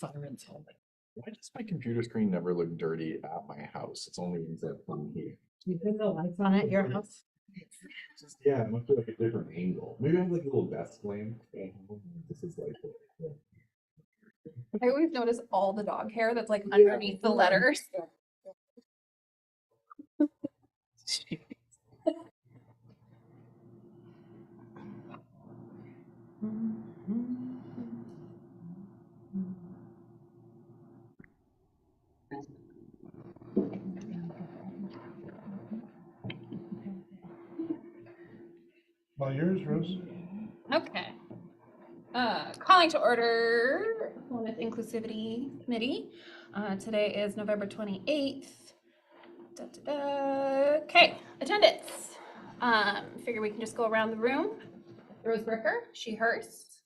sirens all day. Why does my computer screen never look dirty at my house? It's only when I come here. Do you put the lights on at your house? Yeah, it must be like a different angle. Maybe I have like a little desk lamp. This is like. I always notice all the dog hair that's like underneath the letters. All yours, Rose. Okay. Calling to order Hoc Inclusivity Committee. Today is November 28th. Okay, attendance. Figure we can just go around the room. Rose Bricker, she, hers.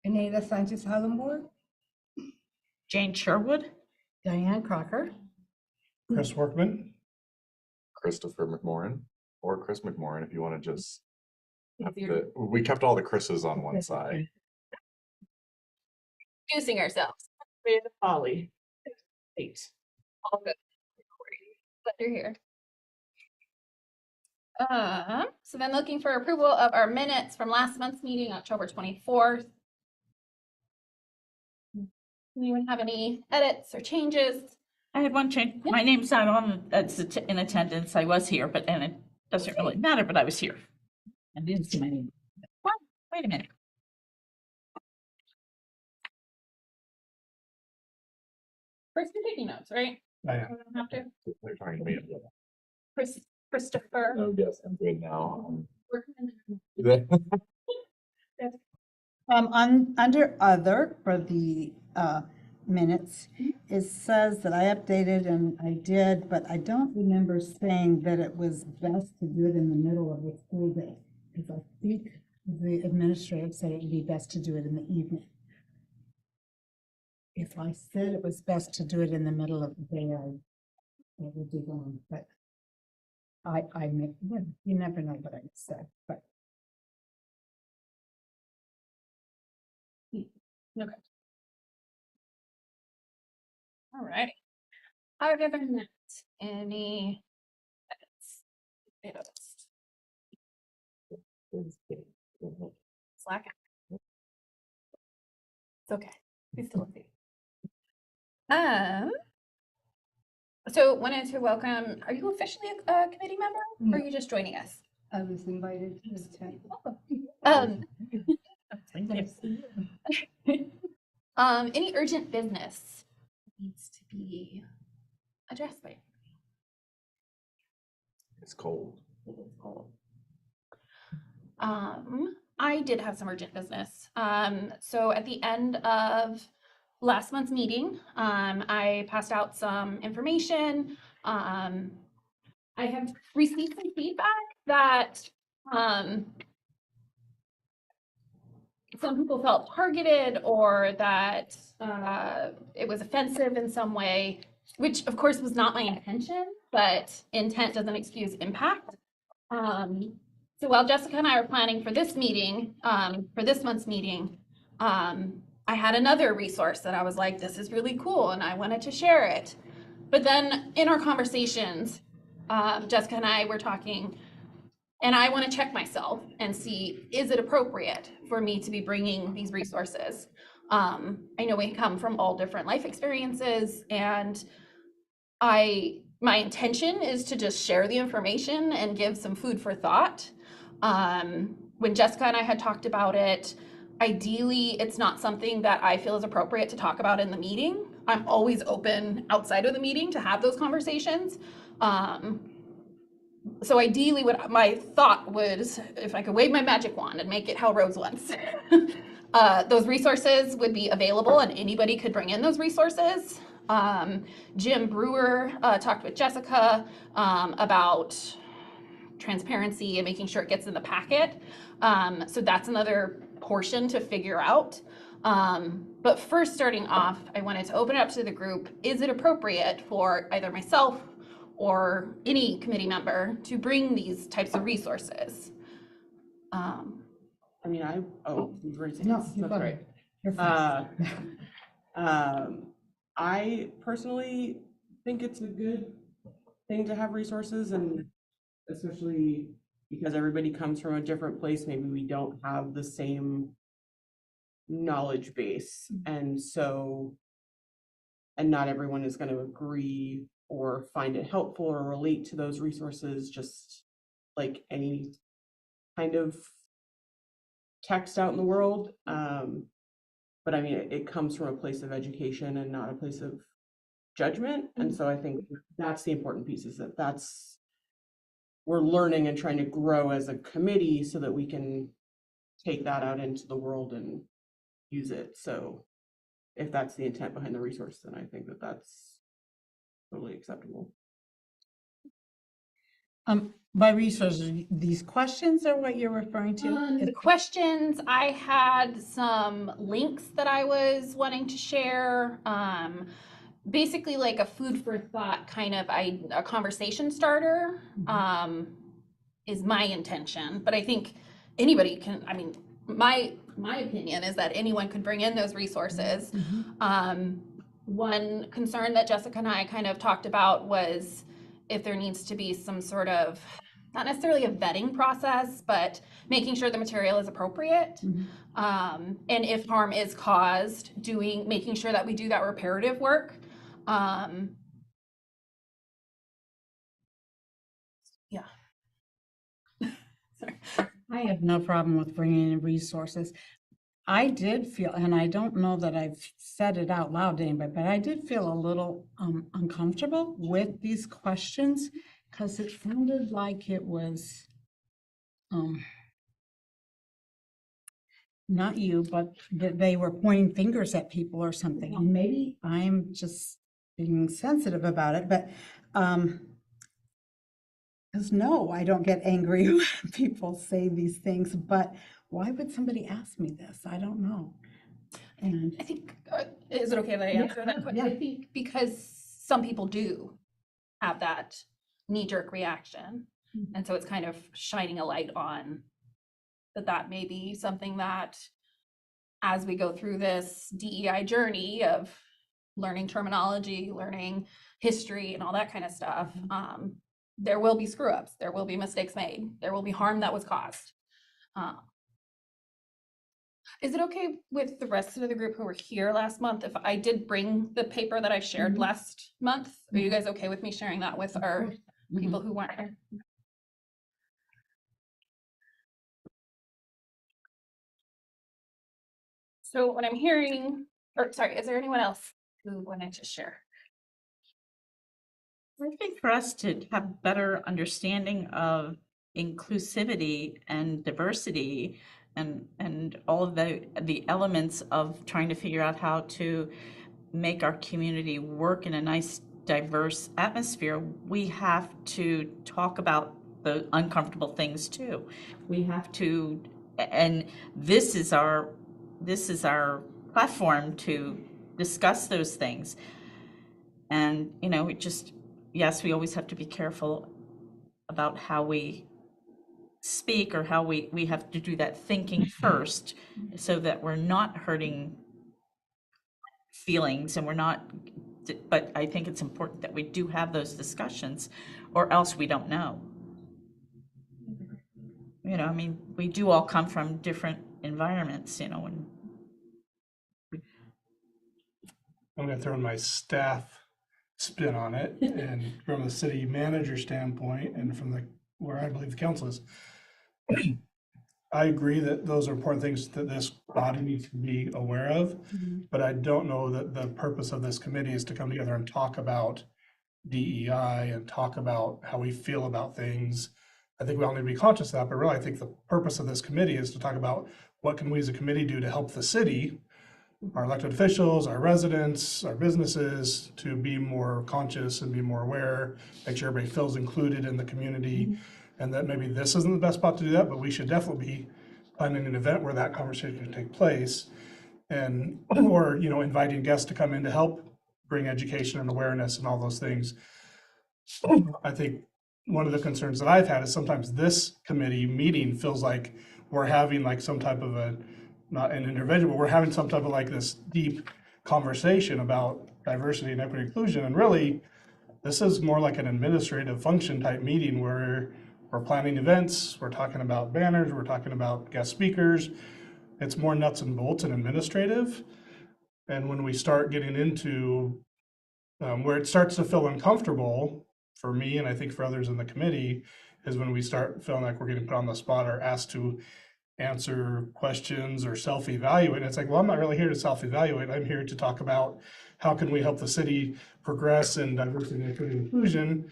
Anita Sanchez Hallenborg, Jane Sherwood. Diane Crocker, Chris Workman. Christopher McMorrin or Chris McMorrin if you want to just. Easier. We kept all the Chris's on one side. Introducing ourselves. Amanda Polly. 8. All good. Glad you're here. So then looking for approval of our minutes from last month's meeting, October 24th. Anyone have any edits or changes? I had one change. Yeah. My name's not on, it's in attendance. I was here, but then it doesn't really matter, but I was here. I didn't see my name. Well, wait a minute. First, you're taking notes, right? I I am. don't have to. They're talking to me. Christopher. Oh, yes, I'm good now. Under other for the minutes, it says that I updated and I did, but I don't remember saying that it was best to do it in the middle of the school day. Because I think the administrator said it would be best to do it in the evening. If I said it was best to do it in the middle of the day, I would be wrong, but I may, you never know what I said, but. Okay. All right. Other than that, any edits? Slack. It's okay. We still see. So wanted to welcome, are you officially a committee member or are you just joining us? I was invited to attend. Any urgent business needs to be addressed by? It's cold. It is cold. I did have some urgent business. So at the end of last month's meeting, I passed out some information. I have received some feedback that some people felt targeted or that it was offensive in some way, which of course was not my intention, but intent doesn't excuse impact. So while Jessica and I were planning for this meeting, for this month's meeting, I had another resource that I was like, this is really cool, and I wanted to share it. But then in our conversations, Jessica and I were talking, and I want to check myself and see, is it appropriate for me to be bringing these resources? I know we come from all different life experiences, and my intention is to just share the information and give some food for thought. When Jessica and I had talked about it, ideally, it's not something that I feel is appropriate to talk about in the meeting. I'm always open outside of the meeting to have those conversations. So ideally, what my thought was, if I could wave my magic wand and make it how Rose wants, those resources would be available and anybody could bring in those resources. Jim Brewer talked with Jessica about transparency and making sure it gets in the packet. So that's another portion to figure out. But first, starting off, I wanted to open it up to the group. Is it appropriate for either myself or any committee member to bring these types of resources? I mean, you've raised No, hands. you're That's fine. right. You're fine. I personally think it's a good thing to have resources, and especially because everybody comes from a different place, maybe we don't have the same knowledge base. And so, and not everyone is going to agree or find it helpful or relate to those resources, just like any kind of text out in the world. But I mean, it comes from a place of education and not a place of judgment. And so I think that's the important piece, is that we're learning and trying to grow as a committee so that we can take that out into the world and use it. So if that's the intent behind the resource, then I think that that's totally acceptable. By resources, these questions are what you're referring to? The questions, I had some links that I was wanting to share. Basically like a food for thought kind of a conversation starter is my intention. But I think anybody can, I mean, my opinion is that anyone could bring in those resources. One concern that Jessica and I kind of talked about was if there needs to be some sort of, not necessarily a vetting process, but making sure the material is appropriate. And if harm is caused, making sure that we do that reparative work. Yeah. Sorry. I have no problem with bringing in resources. I did feel, and I don't know that I've said it out loud to anybody, but I did feel a little uncomfortable with these questions because it sounded like it was not you, but that they were pointing fingers at people or something. And maybe I'm just being sensitive about it, but because no, I don't get angry when people say these things, but why would somebody ask me this? I don't know. And I think, is it okay that I answer that question? yeah. I think because some people do have that knee-jerk reaction. And so it's kind of shining a light on that may be something that as we go through this DEI journey of learning terminology, learning history and all that kind of stuff, there will be screw-ups, there will be mistakes made, there will be harm that was caused. Is it okay with the rest of the group who were here last month if I did bring the paper that I shared last month? Are you guys okay with me sharing that with our people who weren't here? So what I'm hearing, or sorry, is there anyone else who wanted to share? I think for us to have better understanding of inclusivity and diversity and all of the elements of trying to figure out how to make our community work in a nice, diverse atmosphere, we have to talk about the uncomfortable things too. We have to, and this is our platform to discuss those things. And, you know, yes, we always have to be careful about how we speak or how we have to do that thinking first so that we're not hurting feelings and we're not, but I think it's important that we do have those discussions or else we don't know. You know, I mean, we do all come from different environments, you know, and I'm gonna throw in my staff spin on it, and from the city manager standpoint, and from where I believe the council is, I agree that those are important things that this body needs to be aware of, but I don't know that the purpose of this committee is to come together and talk about DEI and talk about how we feel about things. I think we all need to be conscious of that, but really I think the purpose of this committee is to talk about what can we as a committee do to help the city, our elected officials, our residents, our businesses, to be more conscious and be more aware, make sure everybody feels included in the community, and that maybe this isn't the best spot to do that, but we should definitely be planning an event where that conversation can take place, and or inviting guests to come in to help bring education and awareness and all those things. I think one of the concerns that I've had is sometimes this committee meeting feels like we're having like some type of not an intervention, but we're having some type of like this deep conversation about diversity and equity inclusion. And really, this is more like an administrative function type meeting where we're planning events, we're talking about banners, we're talking about guest speakers. It's more nuts and bolts and administrative. And when we start getting into where it starts to feel uncomfortable for me, and I think for others in the committee, is when we start feeling like we're getting put on the spot or asked to answer questions or self-evaluate. It's like, well, I'm not really here to self-evaluate. I'm here to talk about how can we help the city progress in diversity, equity, and inclusion.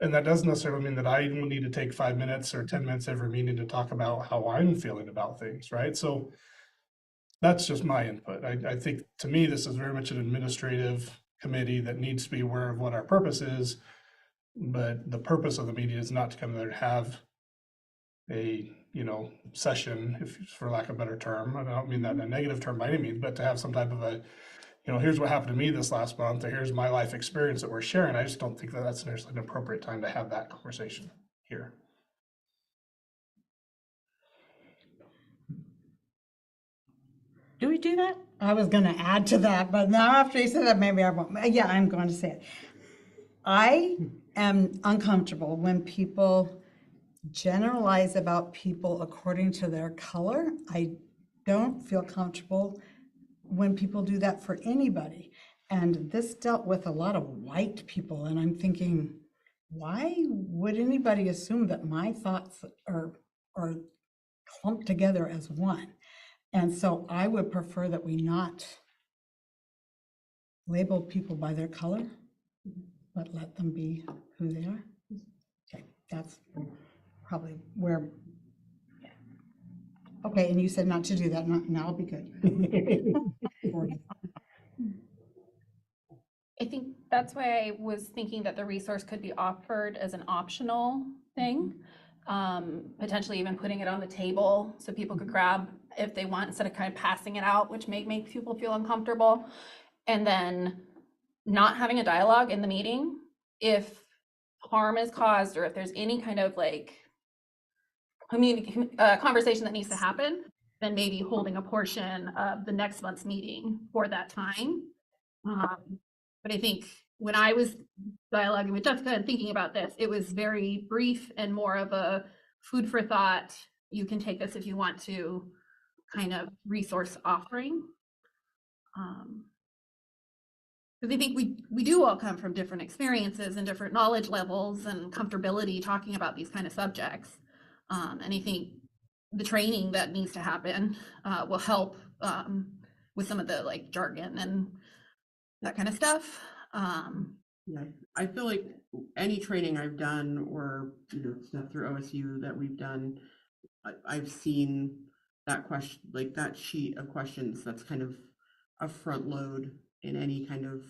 And that doesn't necessarily mean that I will need to take 5 minutes or 10 minutes every meeting to talk about how I'm feeling about things, right? So that's just my input. I think, to me, this is very much an administrative committee that needs to be aware of what our purpose is. But the purpose of the meeting is not to come there and have a, session, if for lack of a better term. I don't mean that in a negative term by any means, but to have some type of a, here's what happened to me this last month, or here's my life experience that we're sharing. I just don't think that that's necessarily an appropriate time to have that conversation here. Do we do that? I was gonna add to that, but now after you said that, maybe I won't. Yeah, I'm going to say it. I am uncomfortable when people generalize about people according to their color. I don't feel comfortable when people do that for anybody. And this dealt with a lot of white people, and I'm thinking, why would anybody assume that my thoughts are clumped together as one? And so I would prefer that we not label people by their color, but let them be who they are. Okay, that's probably where. Okay, and you said not to do that, now I'll be good. I think that's why I was thinking that the resource could be offered as an optional thing. Potentially even putting it on the table so people could grab if they want, instead of kind of passing it out, which may make people feel uncomfortable. And then not having a dialogue in the meeting if harm is caused, or if there's any kind of like conversation that needs to happen, then maybe holding a portion of the next month's meeting for that time. But I think when I was dialoguing with Jessica and thinking about this, it was very brief and more of a food for thought. You can take this if you want to kind of resource offering. Because I think we do all come from different experiences and different knowledge levels and comfortability talking about these kind of subjects. And I think the training that needs to happen will help with some of the like jargon and that kind of stuff. Yeah, I feel like any training I've done or stuff through OSU that we've done, I've seen that question, like that sheet of questions that's kind of a front load in any kind of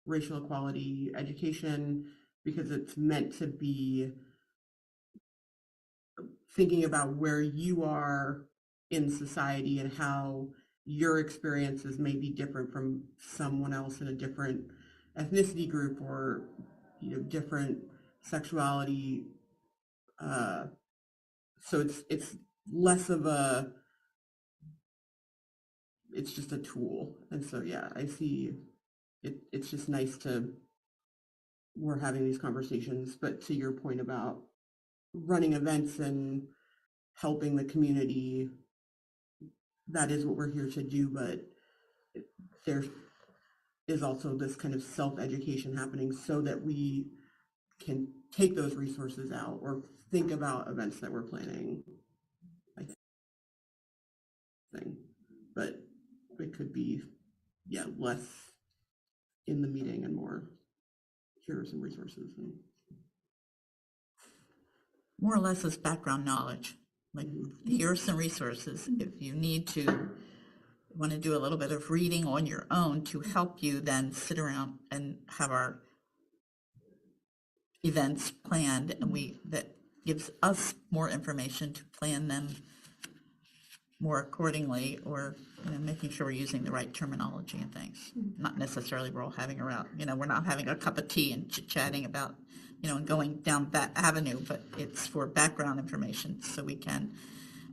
racial equality education, because it's meant to be thinking about where you are in society and how your experiences may be different from someone else in a different ethnicity group or different sexuality. So it's less of a, it's just a tool. And so yeah, I see it's just nice we're having these conversations. But to your point about running events and helping the community, that is what we're here to do. But there is also this kind of self-education happening so that we can take those resources out or think about events that we're planning. But it could be, less in the meeting and more, here are some resources. More or less as background knowledge. Like, here are some resources. If you want to do a little bit of reading on your own to help you then sit around and have our events planned, and that gives us more information to plan them more accordingly, or making sure we're using the right terminology and things. Not necessarily we're all having around, we're not having a cup of tea and chit-chatting about, and going down that avenue, but it's for background information so we can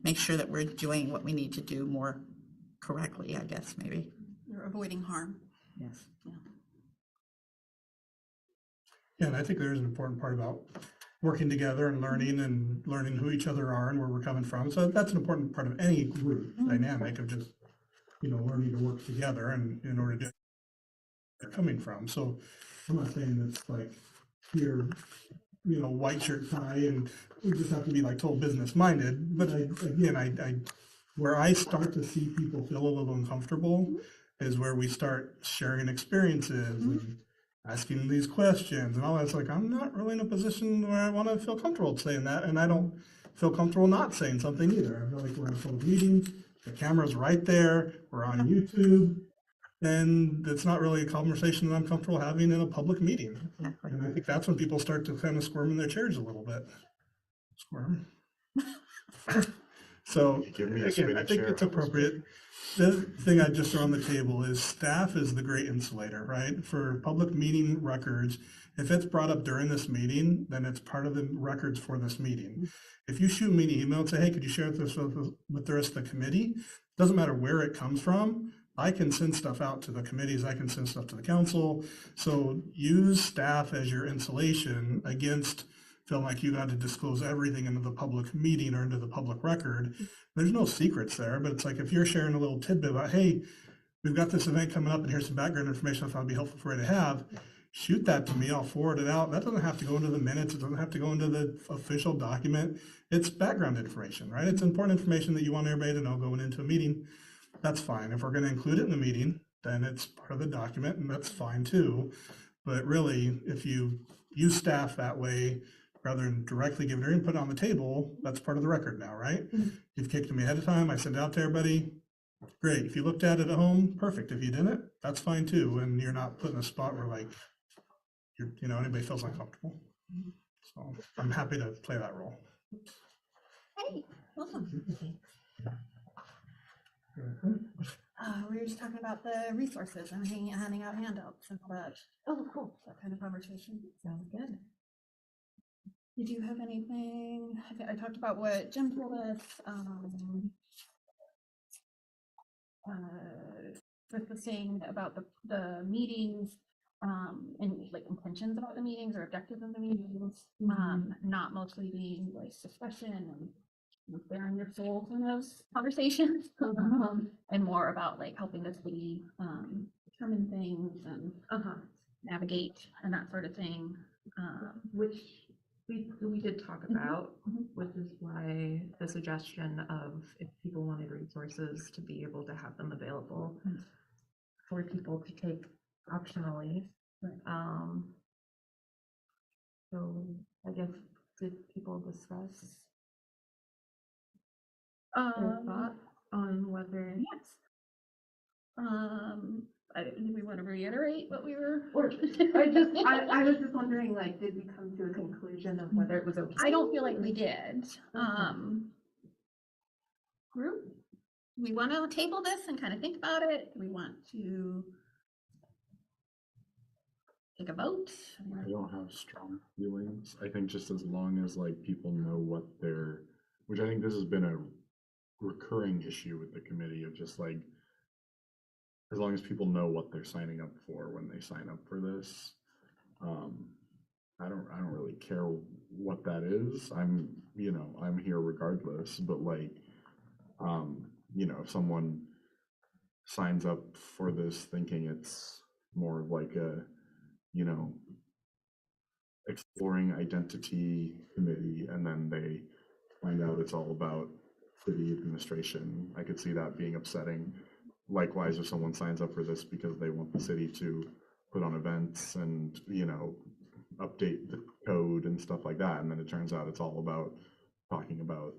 make sure that we're doing what we need to do more correctly, I guess, maybe. avoiding harm. Yes. Yeah, and I think there's an important part about working together and learning who each other are and where we're coming from. So that's an important part of any group dynamic of just, learning to work together and in order to get where they're coming from. So I'm not saying it's like here, white shirt tie and we just have to be like total business minded. But I where I start to see people feel a little uncomfortable is where we start sharing experiences and asking these questions and all that. It's like, I'm not really in a position where I want to feel comfortable saying that. And I don't feel comfortable not saying something either. I feel like we're in a public meeting, the camera's right there, we're on YouTube, and it's not really a conversation that I'm comfortable having in a public meeting. And I think that's when people start to kind of squirm in their chairs a little bit. Squirm. So, Give me a again, I spinach think chair, it's I'll just appropriate. The thing I just throw on the table is staff is the great insulator, right? For public meeting records, if it's brought up during this meeting, then it's part of the records for this meeting. If you shoot me an email and say, hey, could you share this with the rest of the committee? Doesn't matter where it comes from. I can send stuff out to the committees. I can send stuff to the council. So use staff as your insulation against feeling like you got to disclose everything into the public meeting or into the public record. There's no secrets there, but it's like if you're sharing a little tidbit about, hey, we've got this event coming up and here's some background information I thought would be helpful for you to have, shoot that to me, I'll forward it out. That doesn't have to go into the minutes, it doesn't have to go into the official document. It's background information, right? It's important information that you want everybody to know going into a meeting. That's fine. If we're going to include it in the meeting, then it's part of the document and that's fine too. But really, if you use staff that way, rather than directly give their input on the table, that's part of the record now, right? You've kicked me ahead of time, I sent it out to everybody, great. If you looked at it at home, perfect. If you didn't, that's fine too. And you're not put in a spot where like, anybody feels uncomfortable. So I'm happy to play that role. Hey, welcome. We were just talking about the resources and handing out handouts and all that. Oh, cool. That kind of conversation. Sounds good. Did you have anything? I talked about what Jim told us. With the saying about the meetings, and like intentions about the meetings or objectives of the meetings, not mostly being like discussion and bearing your soul in those conversations, and more about like helping the city determine things and navigate and that sort of thing. Which we did talk about, which is why the suggestion of if people wanted resources to be able to have them available for people to take optionally. So I guess, did people discuss their thought on whether? Yes. Do we want to reiterate what we were? I was just wondering, like, did we come to a conclusion of whether it was okay? I don't feel like we did. Group, we want to table this and kind of think about it. Do we want to take a vote? I don't have strong feelings. I think just as long as like people know what they're, which I think this has been a recurring issue with the committee of just like, as long as people know what they're signing up for when they sign up for this, I don't really care what that is. I'm here regardless, but like, if someone signs up for this thinking it's more of like a, exploring identity committee, and then they find out it's all about city administration, I could see that being upsetting. Likewise, if someone signs up for this because they want the city to put on events and, update the code and stuff like that, and then it turns out it's all about talking about,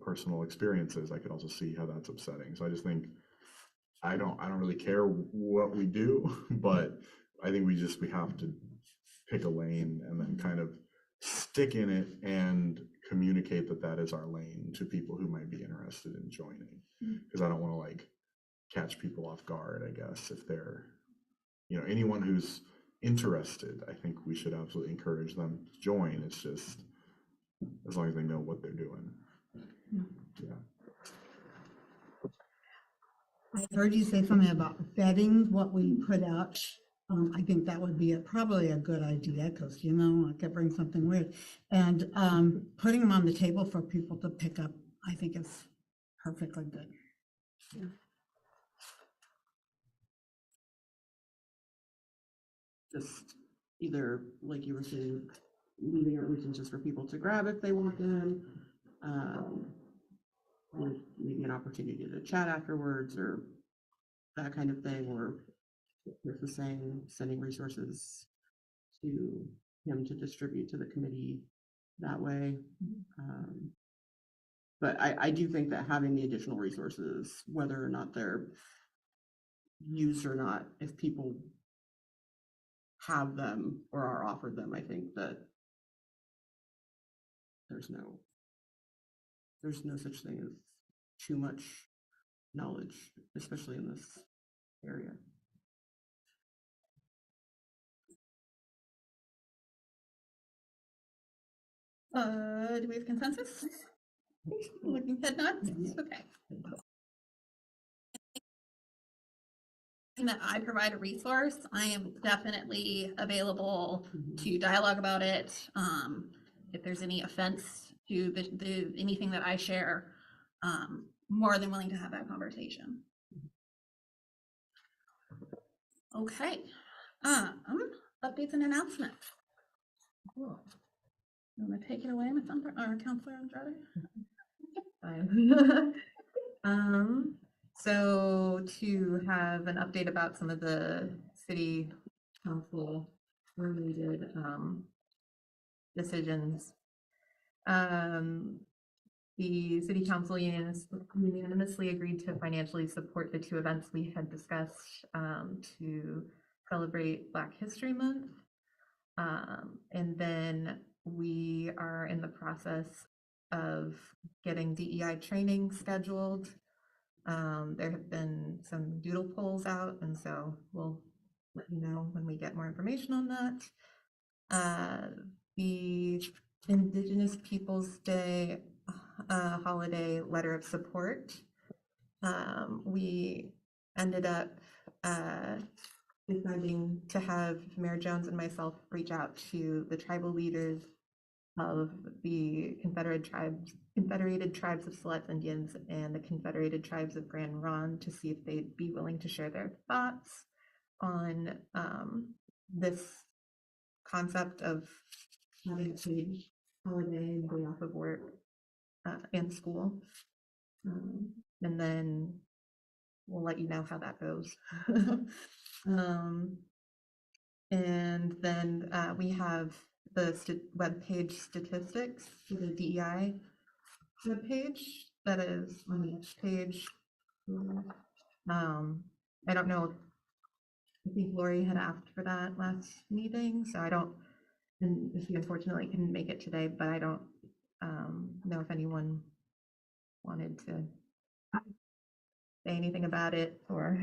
personal experiences, I could also see how that's upsetting. So I just think, I don't really care what we do, but I think we have to pick a lane and then kind of stick in it and communicate that is our lane to people who might be interested in joining. Because I don't want to like catch people off guard, I guess, if they're, anyone who's interested, I think we should absolutely encourage them to join. It's just, as long as they know what they're doing. Yeah. I heard you say something about vetting what we put out. I think that would be probably a good idea, because, you know, I could bring something weird. And putting them on the table for people to pick up, I think is perfectly good. Just either, like you were saying, leaving it open just for people to grab if they want them. Or maybe an opportunity to chat afterwards or that kind of thing, or versus saying, sending resources to him to distribute to the committee that way. But I do think that having the additional resources, whether or not they're used or not, if people have them or are offered them, I think that there's no such thing as too much knowledge, especially in this area. Do we have consensus? Looking head nods? Okay. That I provide a resource, I am definitely available to dialogue about it. If there's any offense to the anything that I share, more than willing to have that conversation. Okay. Updates and announcements. Cool. You want to take it away, Ms. Counselor Andrade? Fine. So to have an update about some of the city council related decisions. The city council unanimously agreed to financially support the two events we had discussed to celebrate Black History Month. And then we are in the process of getting DEI training scheduled. There have been some doodle polls out, and so we'll let you know when we get more information on that. The Indigenous Peoples' Day holiday letter of support. We ended up deciding to have Mayor Jones and myself reach out to the tribal leaders of the Confederated Tribes of Siletz Indians and the Confederated Tribes of Grand Ronde to see if they'd be willing to share their thoughts on this concept of having a paid holiday and day off of work and school. And then we'll let you know how that goes. And then we have the webpage statistics for the DEI webpage that is on the next page. I don't know. I think Lori had asked for that last meeting, so I don't, and she unfortunately couldn't make it today, but I don't know if anyone wanted to say anything about it or.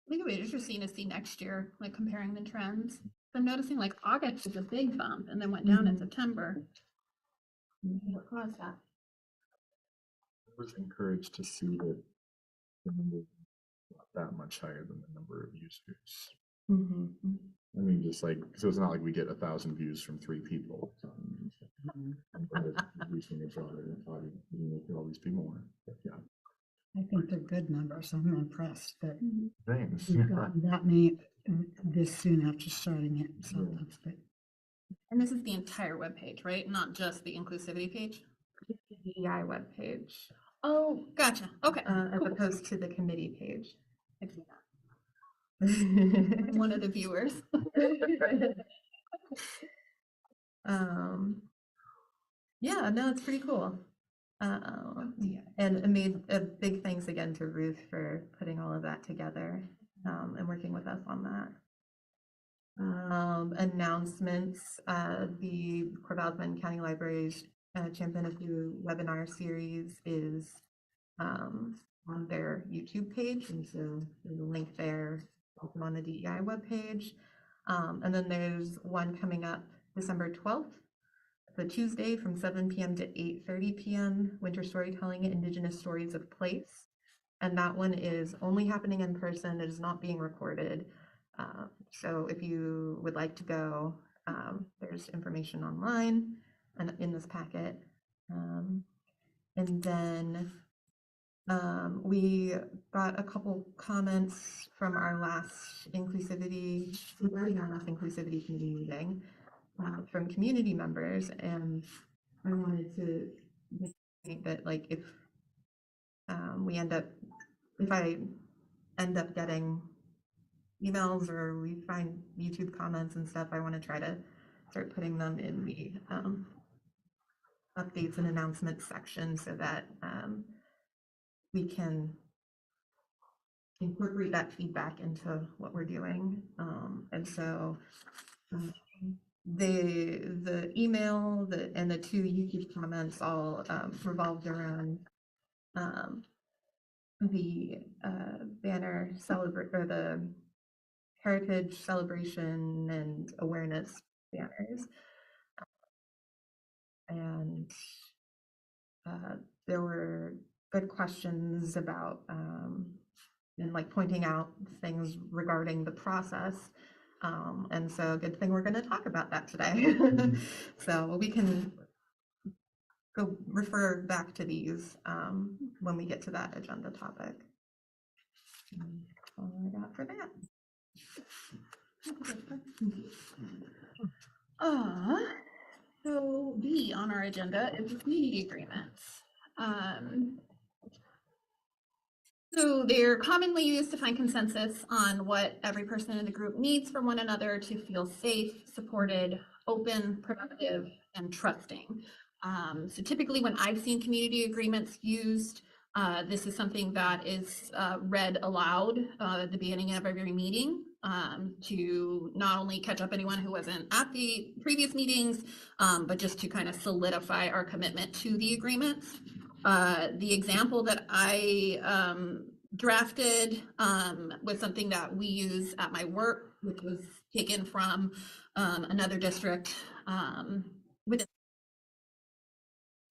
I think it'd be interesting to see next year, like comparing the trends. I'm noticing like August is a big bump and then went down in September. What caused that? I was encouraged to see that the number was not that much higher than the number of users. I mean, just like, so it's not like we get 1,000 views from 3 people. Reaching a broader audience, there always be more. But yeah. I think they're good numbers. I'm impressed that Thanks. we've gotten that many this soon after starting it, so that's good. And this is the entire webpage, right? Not just the inclusivity page? The DEI webpage, Oh, gotcha. Okay. as opposed to the committee page. I see that. I'm One of the viewers. Yeah, no, it's pretty cool. And made a big thanks again to Ruth for putting all of that together and working with us on that. Announcements, the Corvallis County Library's Champion of You webinar series is on their YouTube page, and so there's a link there also on the DEI webpage. And then there's one coming up December 12th, the Tuesday from 7 p.m. to 8:30 p.m. Winter Storytelling, Indigenous Stories of Place And that one is only happening in person. It is not being recorded. So if you would like to go, there's information online and in this packet. And then we got a couple comments from our last inclusivity, regarding our last inclusivity committee meeting from community members. And I wanted to think that, like, if if I end up getting emails or we find YouTube comments and stuff, I want to try to start putting them in the updates and announcements section so that we can incorporate that feedback into what we're doing. And so the email and the 2 YouTube comments all revolved around the banner or the heritage celebration and awareness banners. And there were good questions about and like pointing out things regarding the process. And so good thing we're going to talk about that today. So we can go refer back to these when we get to that agenda topic. All I got for that. So B on our agenda is community agreements. So they're commonly used to find consensus on what every person in the group needs from one another to feel safe, supported, open, productive, and trusting. So typically when I've seen community agreements used, this is something that is read aloud at the beginning of every meeting to not only catch up anyone who wasn't at the previous meetings, but just to kind of solidify our commitment to the agreements. The example that I drafted was something that we use at my work, which was taken from another district.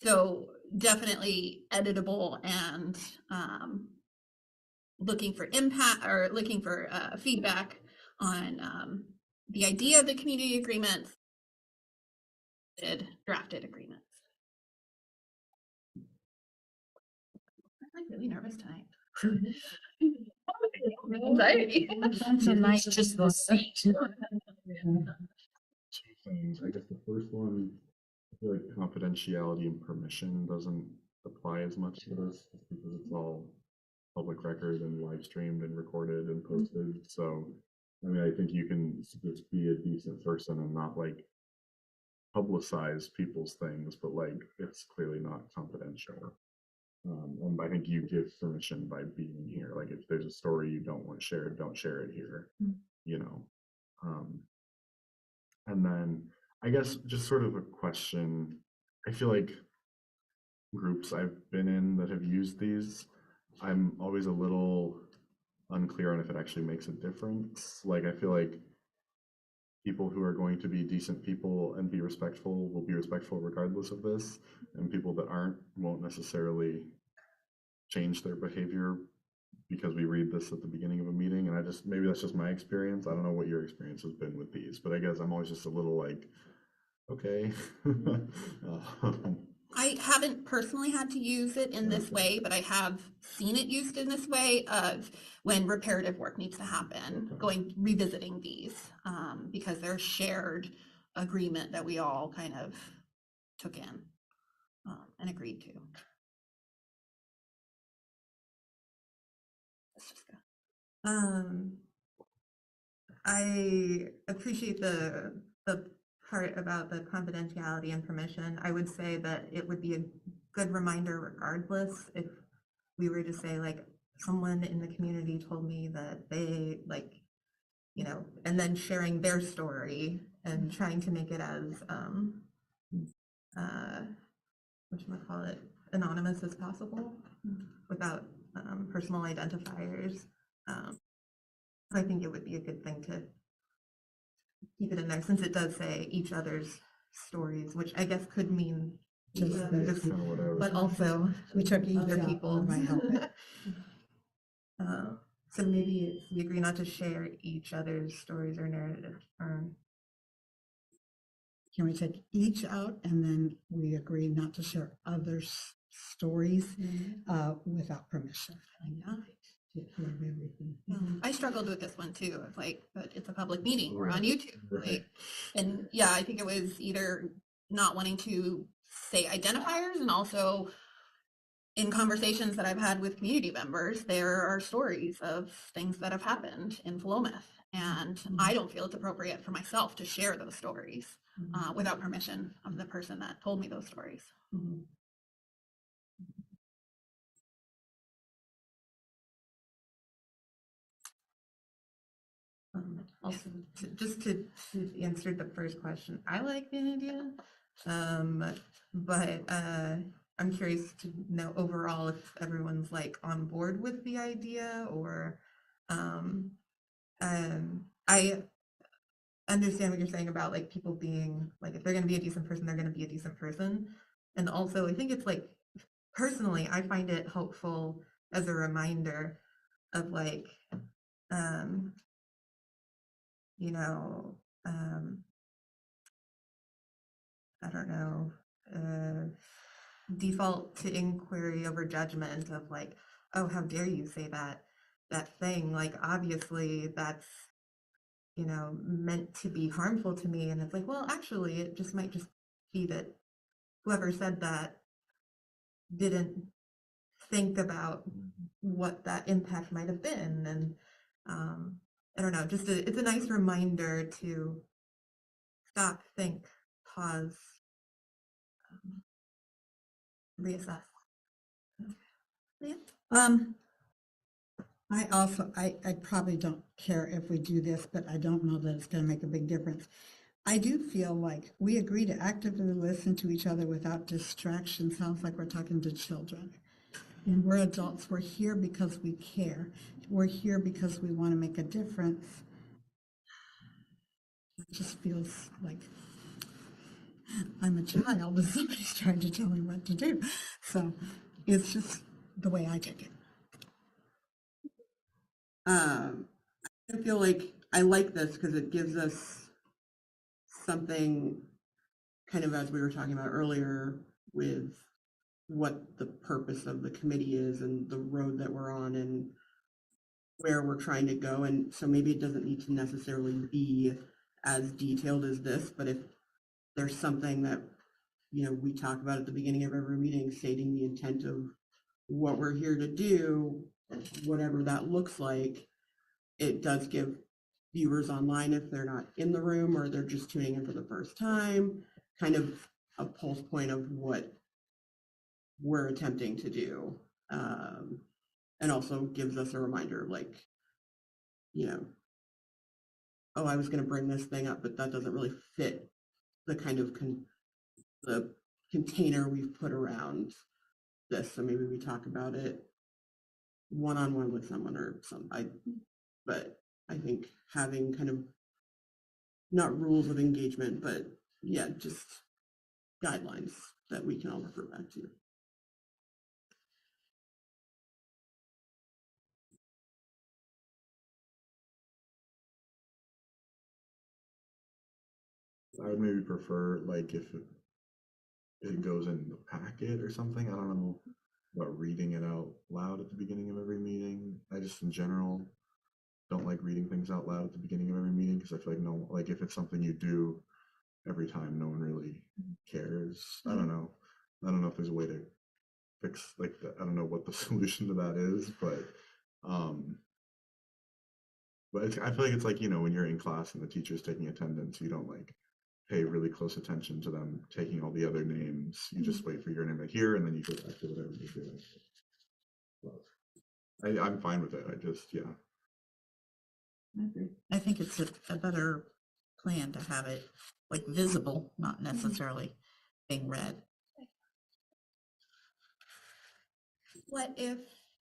So definitely editable and looking for impact or looking for feedback on the idea of the community agreements, drafted agreements. I'm really nervous tonight. Anxiety. Just the seat. 2 things. I guess the first one, I feel like confidentiality and permission doesn't apply as much to this just because it's all public record and live streamed and recorded and posted. So, I mean, I think you can just be a decent person and not like publicize people's things, but like it's clearly not confidential. And I think you give permission by being here. Like if there's a story you don't want shared, don't share it here, you know. And then I guess just sort of a question. I feel like groups I've been in that have used these, I'm always a little unclear on if it actually makes a difference. Like I feel like people who are going to be decent people and be respectful will be respectful regardless of this, and people that aren't won't necessarily change their behavior because we read this at the beginning of a meeting. And maybe that's just my experience. I don't know what your experience has been with these, but I guess I'm always just a little like, okay. I haven't personally had to use it in this way, but I have seen it used in this way of when reparative work needs to happen, revisiting these, because they're shared agreement that we all kind of took in and agreed to. Let's just go. I appreciate the part about the confidentiality and permission. I would say that it would be a good reminder regardless if we were to say like someone in the community told me that they like, you know, and then sharing their story and trying to make it as whatchamacallit, anonymous as possible without personal identifiers. I think it would be a good thing to keep it in there since it does say each other's stories, which I guess could mean Just Kind of whatever. but also We took other each people. might help it. So maybe we agree not to share each other's stories or narrative. Can we take each out and then we agree not to share others' stories without permission? Take care of everything. I struggled with this one too, of like, but it's a public meeting, we're on YouTube, like, and yeah, I think it was either not wanting to say identifiers, and also in conversations that I've had with community members, there are stories of things that have happened in Philomath, and I don't feel it's appropriate for myself to share those stories without permission of the person that told me those stories. Also, just to answer the first question, I like the idea, but I'm curious to know overall if everyone's like on board with the idea, or I understand what you're saying about like people being like, if they're going to be a decent person, they're going to be a decent person. And also, I think it's like, personally, I find it helpful as a reminder of like, you know, I don't know, default to inquiry over judgment of like, oh, how dare you say that thing? Like, obviously that's, you know, meant to be harmful to me. And it's like, well, actually, it just might just be that whoever said that didn't think about what that impact might have been. And I don't know, just it's a nice reminder to stop, think, pause, reassess. Yeah. I probably don't care if we do this, but I don't know that it's going to make a big difference. I do feel like we agree to actively listen to each other without distraction. Sounds like we're talking to children. And we're adults. We're here because we care. We're here because we want to make a difference. It just feels like I'm a child and somebody's trying to tell me what to do. So it's just the way I take it. I feel like I like this because it gives us something, kind of as we were talking about earlier, with what the purpose of the committee is and the road that we're on and where we're trying to go. And so maybe it doesn't need to necessarily be as detailed as this, but if there's something that, you know, we talk about at the beginning of every meeting, stating the intent of what we're here to do, whatever that looks like, it does give viewers online, if they're not in the room or they're just tuning in for the first time, kind of a pulse point of what we're attempting to do. And also gives us a reminder, like, you know, oh, I was going to bring this thing up, but that doesn't really fit the kind of the container we've put around this. So maybe we talk about it one-on-one with someone or but I think having kind of not rules of engagement, but yeah, just guidelines that we can all refer back to. I would maybe prefer, like, if it goes in the packet or something. I don't know about reading it out loud at the beginning of every meeting. I just, in general, don't like reading things out loud at the beginning of every meeting because I feel like no, like if it's something you do every time, no one really cares. I don't know. I don't know if there's a way to fix like I don't know what the solution to that is, um, but I feel like it's like, you know, when you're in class and the teacher's taking attendance, you don't like pay really close attention to them taking all the other names. You just wait for your name to hear and then you go back to whatever you're doing. I'm fine with it. I just, yeah. I think it's a better plan to have it like visible, not necessarily being read. What if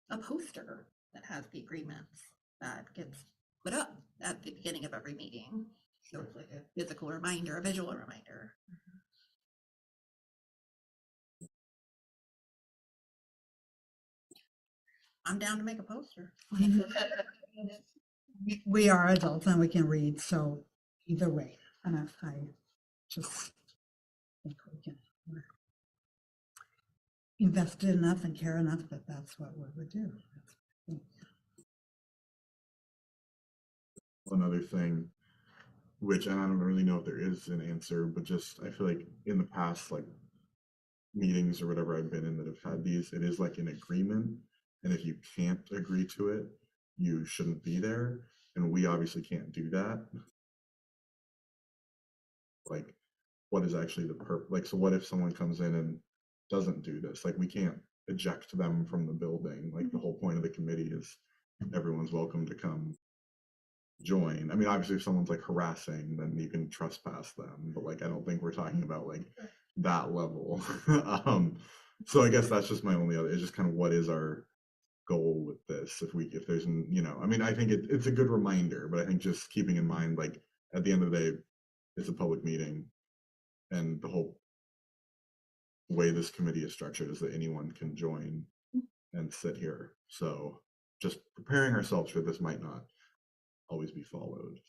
a poster that has the agreements that gets put up at the beginning of every meeting? So it's like a physical reminder, a visual reminder. I'm down to make a poster. We are adults and we can read, so either way, I just think we can. We're invested enough and care enough that that's what we would do. Another thing, which, and I don't really know if there is an answer, but just, I feel like in the past, like meetings or whatever I've been in that have had these, it is like an agreement. And if you can't agree to it, you shouldn't be there. And we obviously can't do that. Like, what is actually the purpose? Like, so what if someone comes in and doesn't do this? Like, we can't eject them from the building. Like, the whole point of the committee is everyone's welcome to come join. I mean, obviously, if someone's like harassing, then you can trespass them. But like, I don't think we're talking about like that level. So I guess that's just my only other. It's just kind of what is our goal with this? If there's, you know, I mean, I think it's a good reminder, but I think just keeping in mind, like at the end of the day, it's a public meeting, and the whole way this committee is structured is that anyone can join and sit here. So just preparing ourselves for this might not always be followed.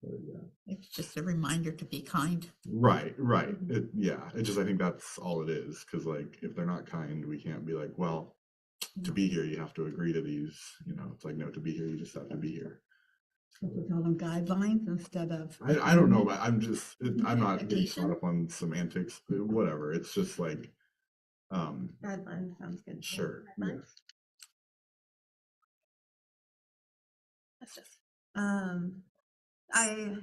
But yeah. It's just a reminder to be kind. Right. It just, I think that's all it is. Cause like, if they're not kind, we can't be like, well, to be here, you have to agree to these, you know, it's like, no, to be here, you just have to be here. So we call them guidelines instead of. I don't know, but I'm just, I'm not getting caught up on semantics, but whatever. It's just like, Guideline sounds good. sure. Yeah. That's just, I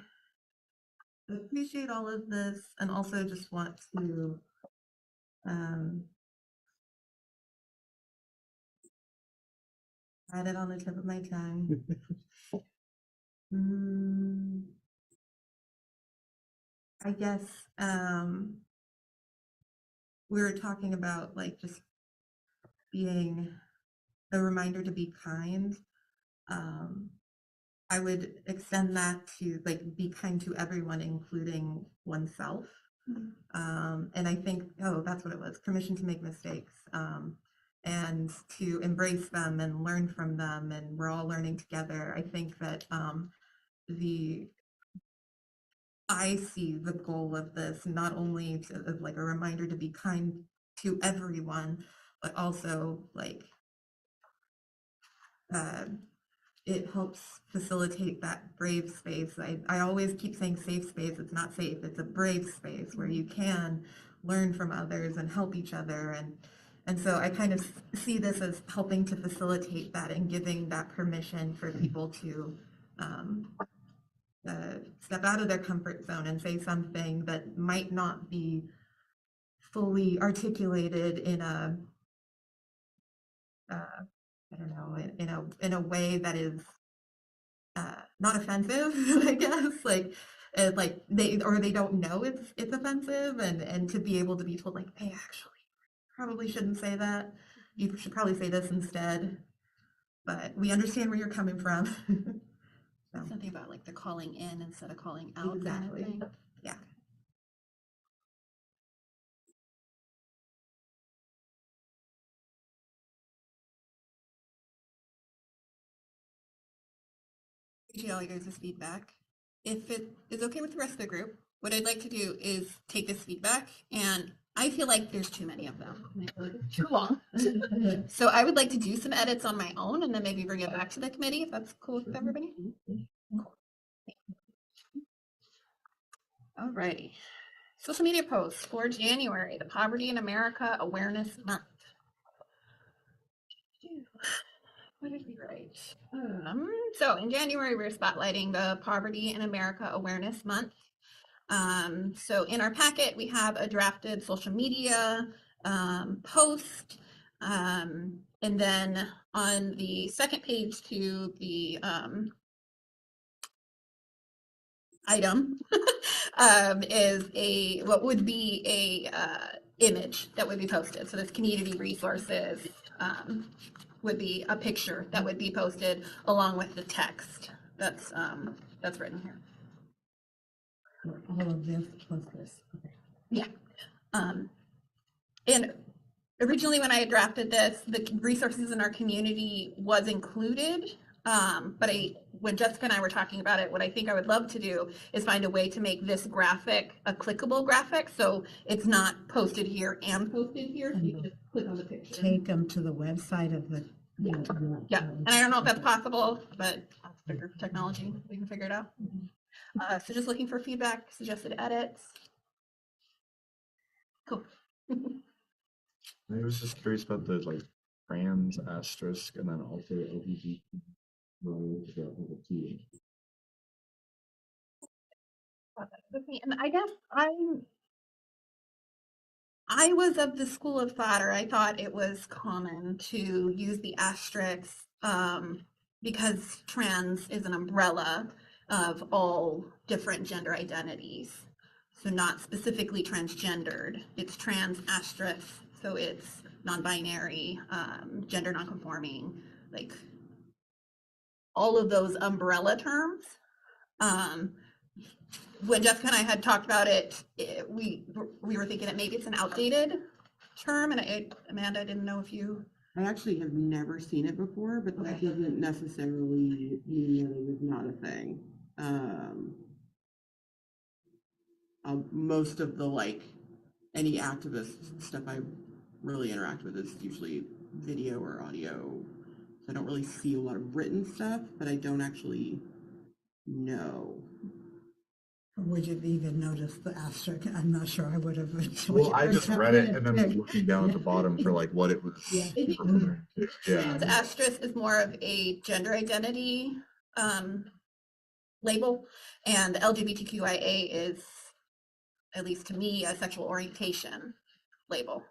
appreciate all of this and also just want to, had it on the tip of my tongue. I guess, we were talking about like just being a reminder to be kind. I would extend that to like be kind to everyone, including oneself. And I think, oh, that's what it was, permission to make mistakes, and to embrace them and learn from them, and we're all learning together. I think that I see the goal of this not only as like a reminder to be kind to everyone, but also like it helps facilitate that brave space. I always keep saying safe space. It's not safe. It's a brave space where you can learn from others and help each other. And so I kind of see this as helping to facilitate that and giving that permission for people to step out of their comfort zone and say something that might not be fully articulated in a I don't know, in a way that is not offensive, I guess. Like they don't know it's offensive, and to be able to be told like, hey, actually, probably shouldn't say that. You should probably say this instead. But we understand where you're coming from. So, Something about like the calling in instead of calling out. exactly. Kind of thing. Yeah. Appreciate all you guys' feedback. If it is okay with the rest of the group, what I'd like to do is take this feedback, and I feel like there's too many of them. And I feel like it's too long. So I would like to do some edits on my own and then maybe bring it back to the committee if that's cool with everybody. Alrighty. Social media posts for January, the Poverty in America Awareness Month. What did we write? So in January, we're spotlighting the Poverty in America Awareness Month. So in our packet, we have a drafted social media post. And then on the second page to the item is what would be a image that would be posted. So this community resources would be a picture that would be posted along with the text that's written here. All of this plus this. Okay. Yeah. And originally when I had drafted this, the resources in our community was included. But when Jessica and I were talking about it, what I think I would love to do is find a way to make this graphic a clickable graphic. So it's not posted here and posted here. So you can just click on the picture. Take them to the website of the. Yeah, and I don't know if that's possible, but I'll figure technology, we can figure it out. So just looking for feedback, suggested edits. Cool. I was just curious about the like trans asterisk and then also LGBT. With me, and I guess I was of the school of thought, or I thought it was common to use the asterisk because trans is an umbrella of all different gender identities. So not specifically transgendered, it's trans asterisk, so it's non-binary, gender non-conforming, like all of those umbrella terms. When Jessica and I had talked about it, we were thinking that maybe it's an outdated term, and Amanda, I didn't know if you. I actually have never seen it before, but that doesn't necessarily mean that it is not a thing. Most of the any activist stuff I really interact with is usually video or audio. So I don't really see a lot of written stuff, but I don't actually know. Would you even notice the asterisk? I'm not sure I would have. Well, I just read it and then was looking down at the bottom for like what it was. Yeah. Yeah. Trans asterisk is more of a gender identity label, and LGBTQIA is, at least to me, a sexual orientation label.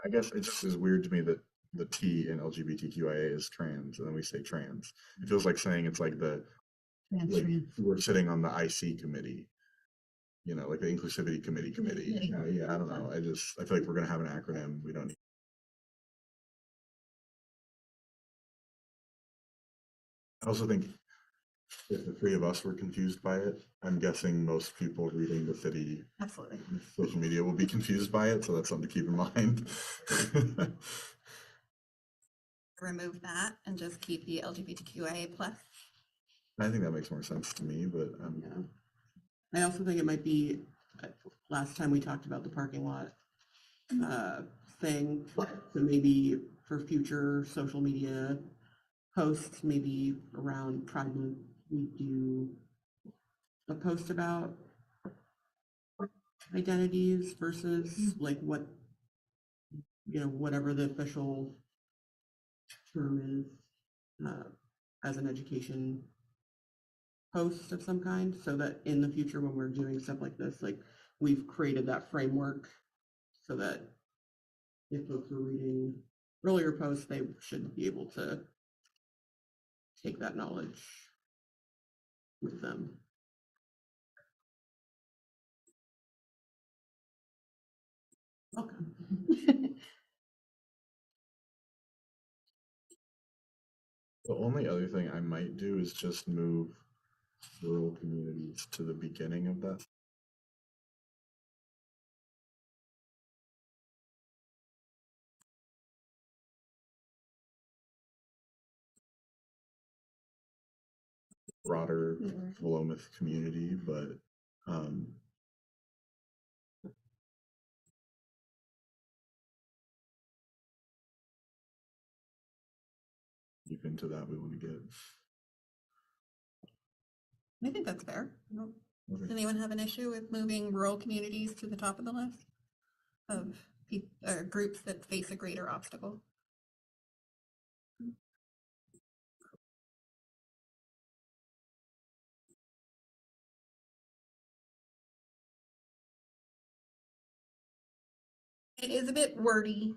I guess it just is weird to me that the T in LGBTQIA is trans, and then we say trans. It feels like saying it's like the like we're sitting on the IC committee, like the Inclusivity Committee. Yeah, I don't know. I feel like we're gonna have an acronym. We don't need. I also think if the three of us were confused by it, I'm guessing most people reading the city Absolutely. social media will be confused by it, so that's something to keep in mind. Remove that and just keep the LGBTQIA plus. I think that makes more sense to me, but I also think it might be, last time we talked about the parking lot thing, so maybe for future social media posts, maybe around Pride Month, we do a post about identities versus whatever the official term is as an education post of some kind, so that in the future when we're doing stuff like this, we've created that framework so that if folks are reading earlier posts, they should be able to take that knowledge with them. Welcome. the only other thing I might do is just move rural communities to the beginning of that. Broader Willamette community, but deep into that we want to get. I think that's fair. Does Okay. anyone have an issue with moving rural communities to the top of the list of groups that face a greater obstacle? It is a bit wordy.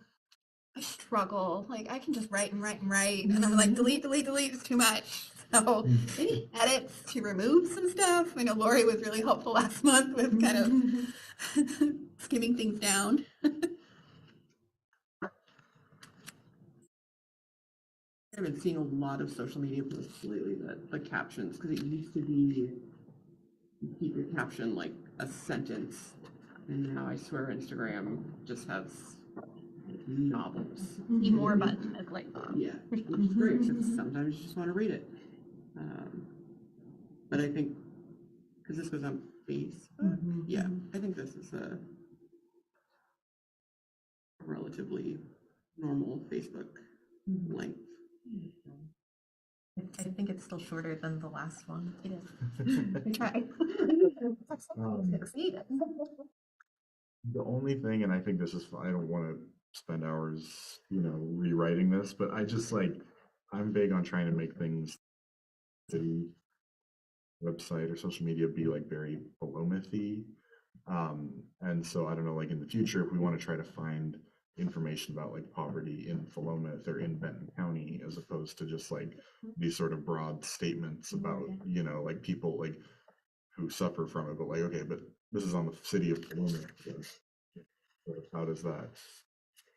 I struggle. I can just write and write and write, and I'm like, delete, delete, delete. It's too much. So any edits to remove some stuff? I know Lori was really helpful last month with kind of skimming things down. I've been seeing a lot of social media posts lately that the captions, because it used to be you keep your caption like a sentence, and now I swear Instagram just has novels. See more button is like, Yeah, which is great, because sometimes you just want to read it. But I think, because this was on Facebook, yeah, I think this is a relatively normal Facebook length. I think it's still shorter than the last one. it is. We tried. Succeeded. The only thing, and I think this is, I don't want to spend hours, rewriting this, but I just I'm big on trying to make things, city website or social media be very Philomathy. And so I don't know, in the future, if we want to try to find information about poverty in Philomath or in Benton County, as opposed to just these sort of broad statements about, people who suffer from it, but okay, but this is on the city of Philomath. So how does that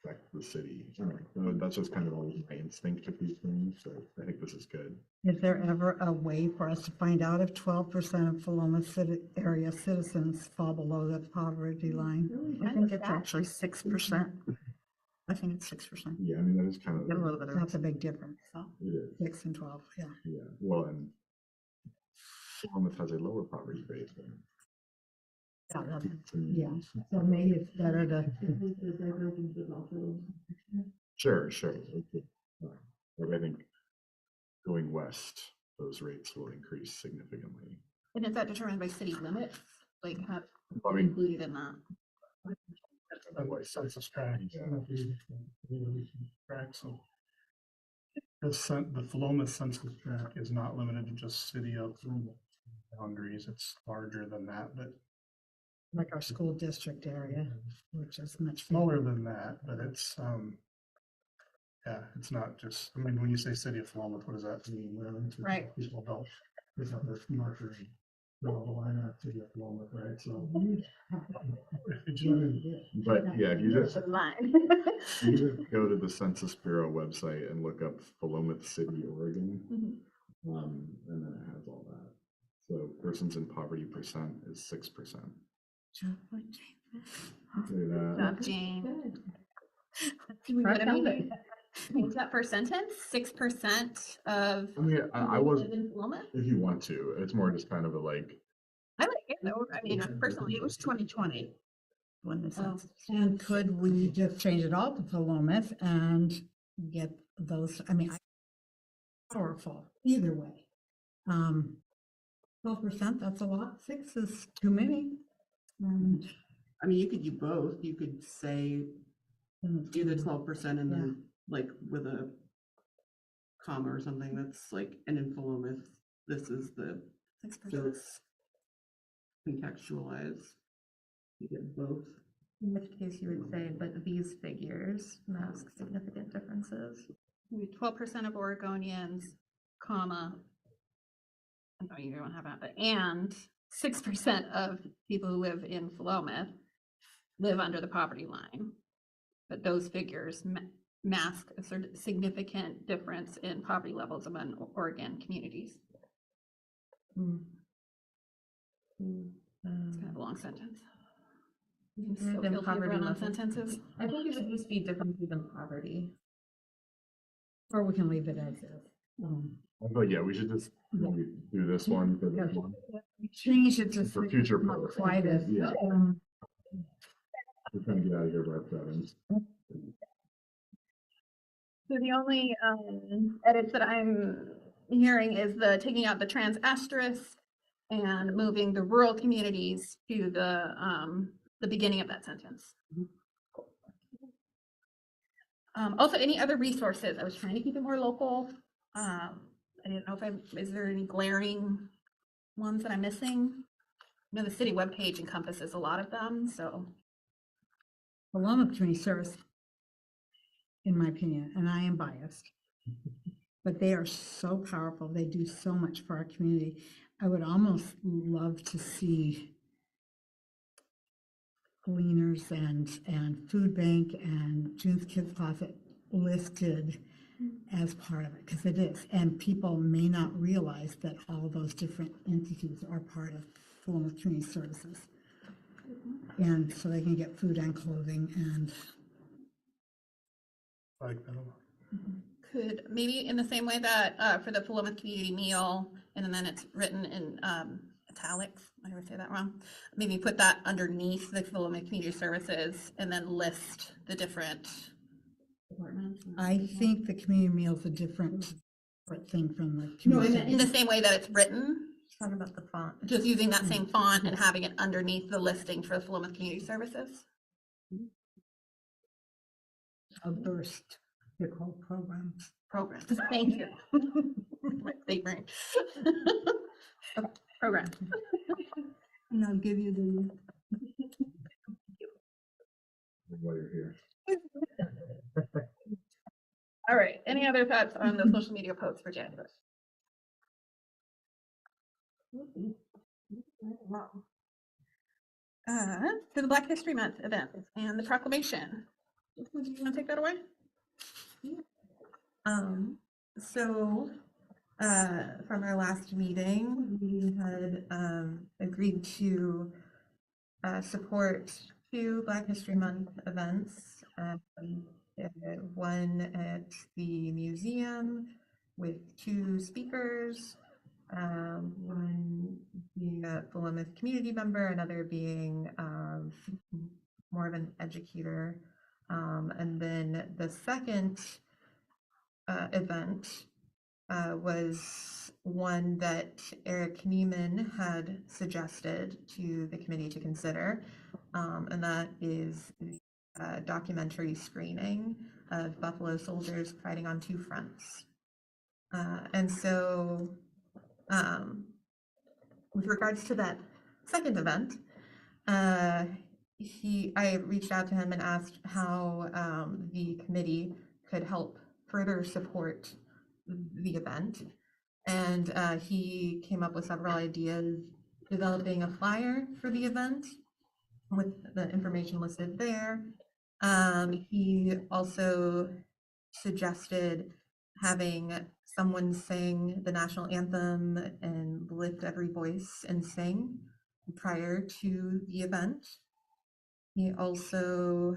affect the city? That's just kind of always my instinct with these things, so I think this is good. Is there ever a way for us to find out if 12% of Philomath city area citizens fall below the poverty line? I think it's actually 6%. I think it's 6%. Yeah, I mean, that is kind of, A little bit of. That's a big difference. it is, 6 and 12, yeah. yeah, well, and Philomath has a lower poverty rate than. Yeah, so maybe it's better to, Sure, okay. But I think going west, those rates will increase significantly. And is that determined by city limits? Like, have I mean, included in that? Census tract. So the Philomath census tract is not limited to just city of Philomath boundaries. It's larger than that, but like our school district area, which is much smaller than that, but it's, yeah, it's not just, I mean, when you say city of Philomath, what does that mean? Right. People don't, it's not this marker, draw the line out city of Philomath, right? So. but yeah, if you just Line. go to the Census Bureau website and look up Philomath City, Oregon, and then it has all that. So persons in poverty percent is 6%. Job, Jane. Do we want to change that first sentence? 6% of. I mean, I people was, live in Philomath? if you want to, it's more just kind of a I like it though. I mean, personally, It was 2020 when the Oh. census. And could we just change it all to Philomath and get those, I mean, powerful either way. 12%, that's a lot. 6 is too many. I mean, you could do both. You could say, do the 12% and then with a comma or something that's and in Philomath, this is the, so it's contextualized. You get both. In which case you would say, but these figures mask significant differences. 12% of Oregonians, comma. No, you don't have that, but and 6% of people who live in Philomath live under the poverty line. But those figures mask a significant difference in poverty levels among Oregon communities. It's kind of a long sentence. You can still Than feel free to poverty run on levels. sentences. I think it would just be differences in poverty. Or we can leave it as is. but yeah, we should just do this one for this one. Change it to For future not purposes. quite as, Yeah. We're trying to get out of here by 7. So the only edits that I'm hearing is the taking out the trans asterisk and moving the rural communities to the beginning of that sentence. Also, any other resources? I was trying to keep it more local. I didn't know is there any glaring ones that I'm missing? I know the city webpage encompasses a lot of them, so. Philomath Community Service, in my opinion, and I am biased, but they are so powerful. They do so much for our community. I would almost love to see Gleaners and Food Bank and June's Kids Closet listed as part of it, because it is. And people may not realize that all those different entities are part of Philomath Community Services. And so they can get food and clothing and I like that a lot. Could, maybe in the same way that for the Philomath community meal, and then it's written in italics, I always say that wrong. Maybe put that underneath the Philomath community services and then list the different departments. I think the community meal is a different thing from the. No, community in the same way that it's written, Talking about the font. just using that same font and having it underneath the listing for the Philomath community services. A burst, they're called programs. Programs, thank you. My favorite. Okay, program. And I'll give you the. While you're here. All right, any other thoughts on the social media posts for January? For the Black History Month event and the proclamation. Do you want to take that away? So, from our last meeting, we had agreed to support 2 Black History Month events. One at the museum with 2 speakers, one being a Philomath community member, another being more of an educator. And then the second event was one that Eric Neiman had suggested to the committee to consider, and that is a documentary screening of Buffalo soldiers fighting on 2 fronts. And so, with regards to that second event, I reached out to him and asked how the committee could help further support the event. And he came up with several ideas, developing a flyer for the event with the information listed there. He also suggested having someone sing the national anthem and lift every voice and sing prior to the event. He also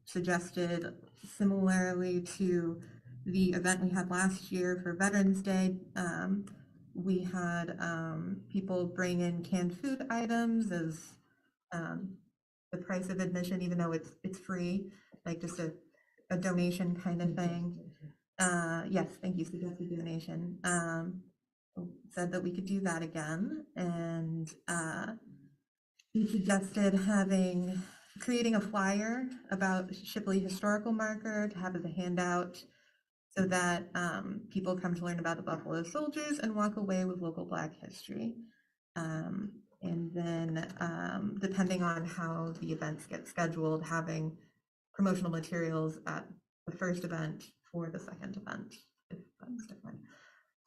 suggested, similarly to the event we had last year for Veterans Day, we had people bring in canned food items as the price of admission, even though it's free, like just a donation kind of thing. Yes, thank you, suggested donation. Said that we could do that again, and he suggested creating a flyer about Shipley Historical Marker to have as a handout so that people come to learn about the Buffalo Soldiers and walk away with local Black history. And then depending on how the events get scheduled, having promotional materials at the first event for the second event, if that's different.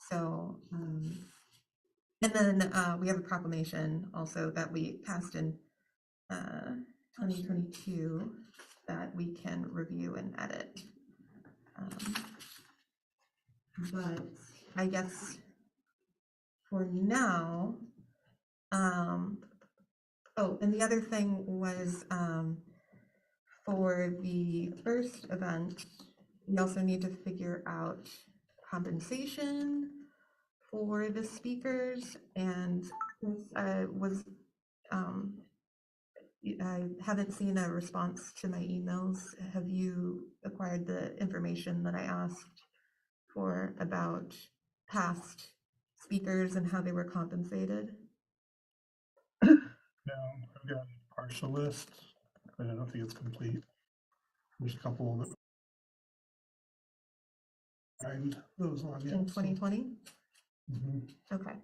So, and then we have a proclamation also that we passed in 2022 that we can review and edit. But I guess for now, oh, and the other thing was for the first event, we also need to figure out compensation for the speakers, and I haven't seen a response to my emails. Have you acquired the information that I asked for about past speakers and how they were compensated? Yeah, I've got a partial list, but I don't think it's complete. There's a couple that find those on In 2020? Okay.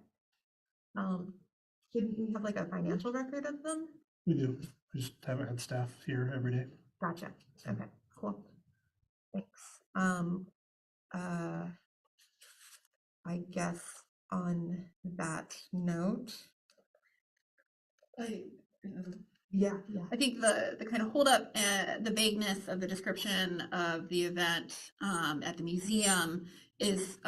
Shouldn't we have like a financial record of them? We do. We just haven't had staff here every day. Gotcha. Okay, cool. Thanks. I guess on that note, yeah. I think the kind of holdup, the vagueness of the description of the event at the museum is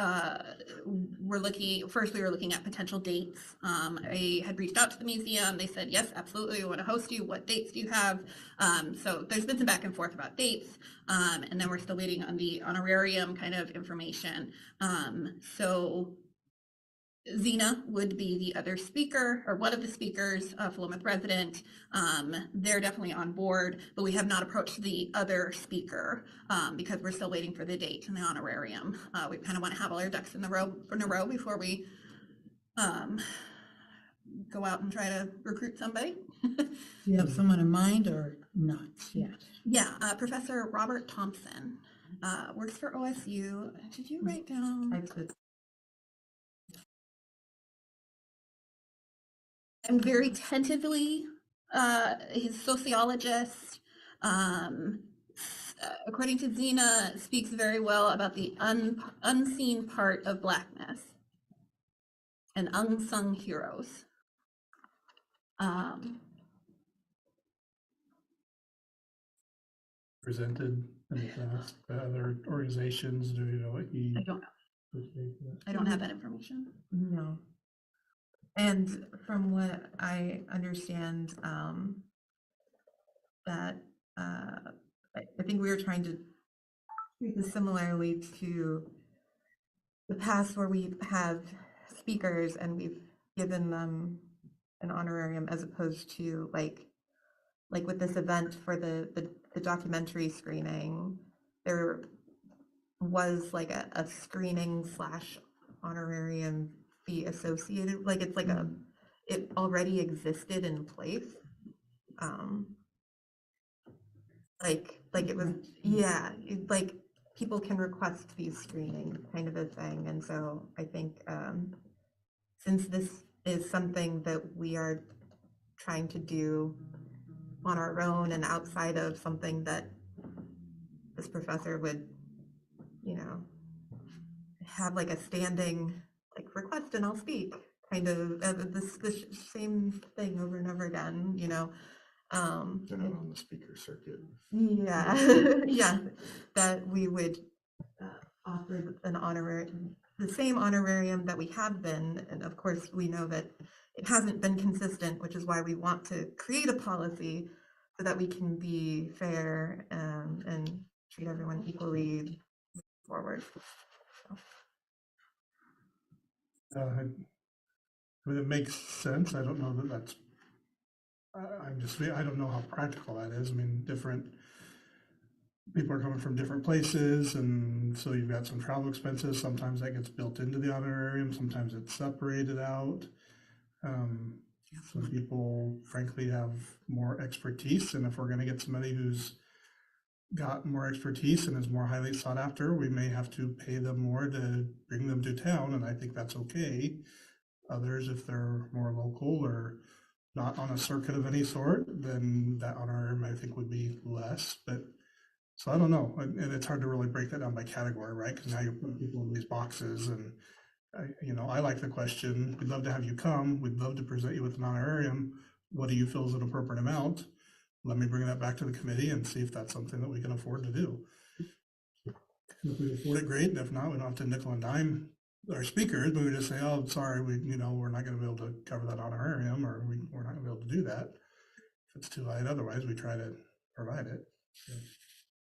we were looking at potential dates. I had reached out to the museum. They said, yes, absolutely, we want to host you. What dates do you have? So there's been some back and forth about dates. And then we're still waiting on the honorarium kind of information. So Zena would be the other speaker, or one of the speakers, Philomath resident. They're definitely on board, but we have not approached the other speaker because we're still waiting for the date and the honorarium. We kind of want to have all our ducks in a row before we go out and try to recruit somebody. Do you have someone in mind or not yet? Yeah, Professor Robert Thompson works for OSU. Did you write down? I'm very tentatively, his sociologist, according to Zena, speaks very well about the unseen part of Blackness and unsung heroes. Presented in the past, other organizations, do you know what he? I don't know. I don't have that information. No. And from what I understand, that I think we were trying to treat this similarly to the past where we have speakers and we've given them an honorarium as opposed to like with this event for the documentary screening, there was like a screening / honorarium fee associated, like it's like it already existed in place. Like it was, yeah, like people can request these screening kind of a thing. And so I think since this is something that we are trying to do on our own and outside of something that this professor would, you know, have like a standing like request and I'll speak kind of this same thing over and over again, you know. They're not on the speaker circuit. Yeah, yeah, that we would offer an honorarium, the same honorarium that we have been, and of course we know that it hasn't been consistent, which is why we want to create a policy so that we can be fair and treat everyone equally forward. I mean, it makes sense. I don't know that that's, I don't know how practical that is. I mean, different people are coming from different places, and so you've got some travel expenses. Sometimes that gets built into the honorarium, sometimes it's separated out. Some people frankly have more expertise, and if we're gonna get somebody who's got more expertise and is more highly sought after, we may have to pay them more to bring them to town, and I think that's okay. Others, if they're more local or not on a circuit of any sort, then that honorarium I think would be less. But so I don't know, and it's hard to really break that down by category, right? Because now you're putting people in these boxes, and I like the question. We'd love to have you come. We'd love to present you with an honorarium. What do you feel is an appropriate amount? Let me bring that back to the committee and see if that's something that we can afford to do. If we afford it, great. And if not, we don't have to nickel and dime our speakers, but we just say, oh, sorry, we're not going to be able to cover that honorarium, or we're not going to be able to do that. If it's too light, otherwise we try to provide it. I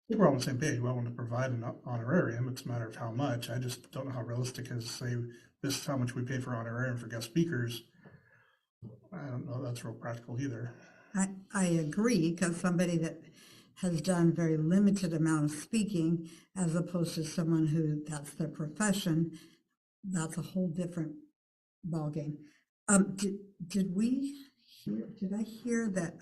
think we're all on the same page. We want to provide an honorarium. It's a matter of how much. I just don't know how realistic it is to say this is how much we pay for honorarium for guest speakers. I don't know that's real practical either. I agree, because somebody that has done very limited amount of speaking as opposed to someone who that's their profession, that's a whole different ballgame. Did I hear that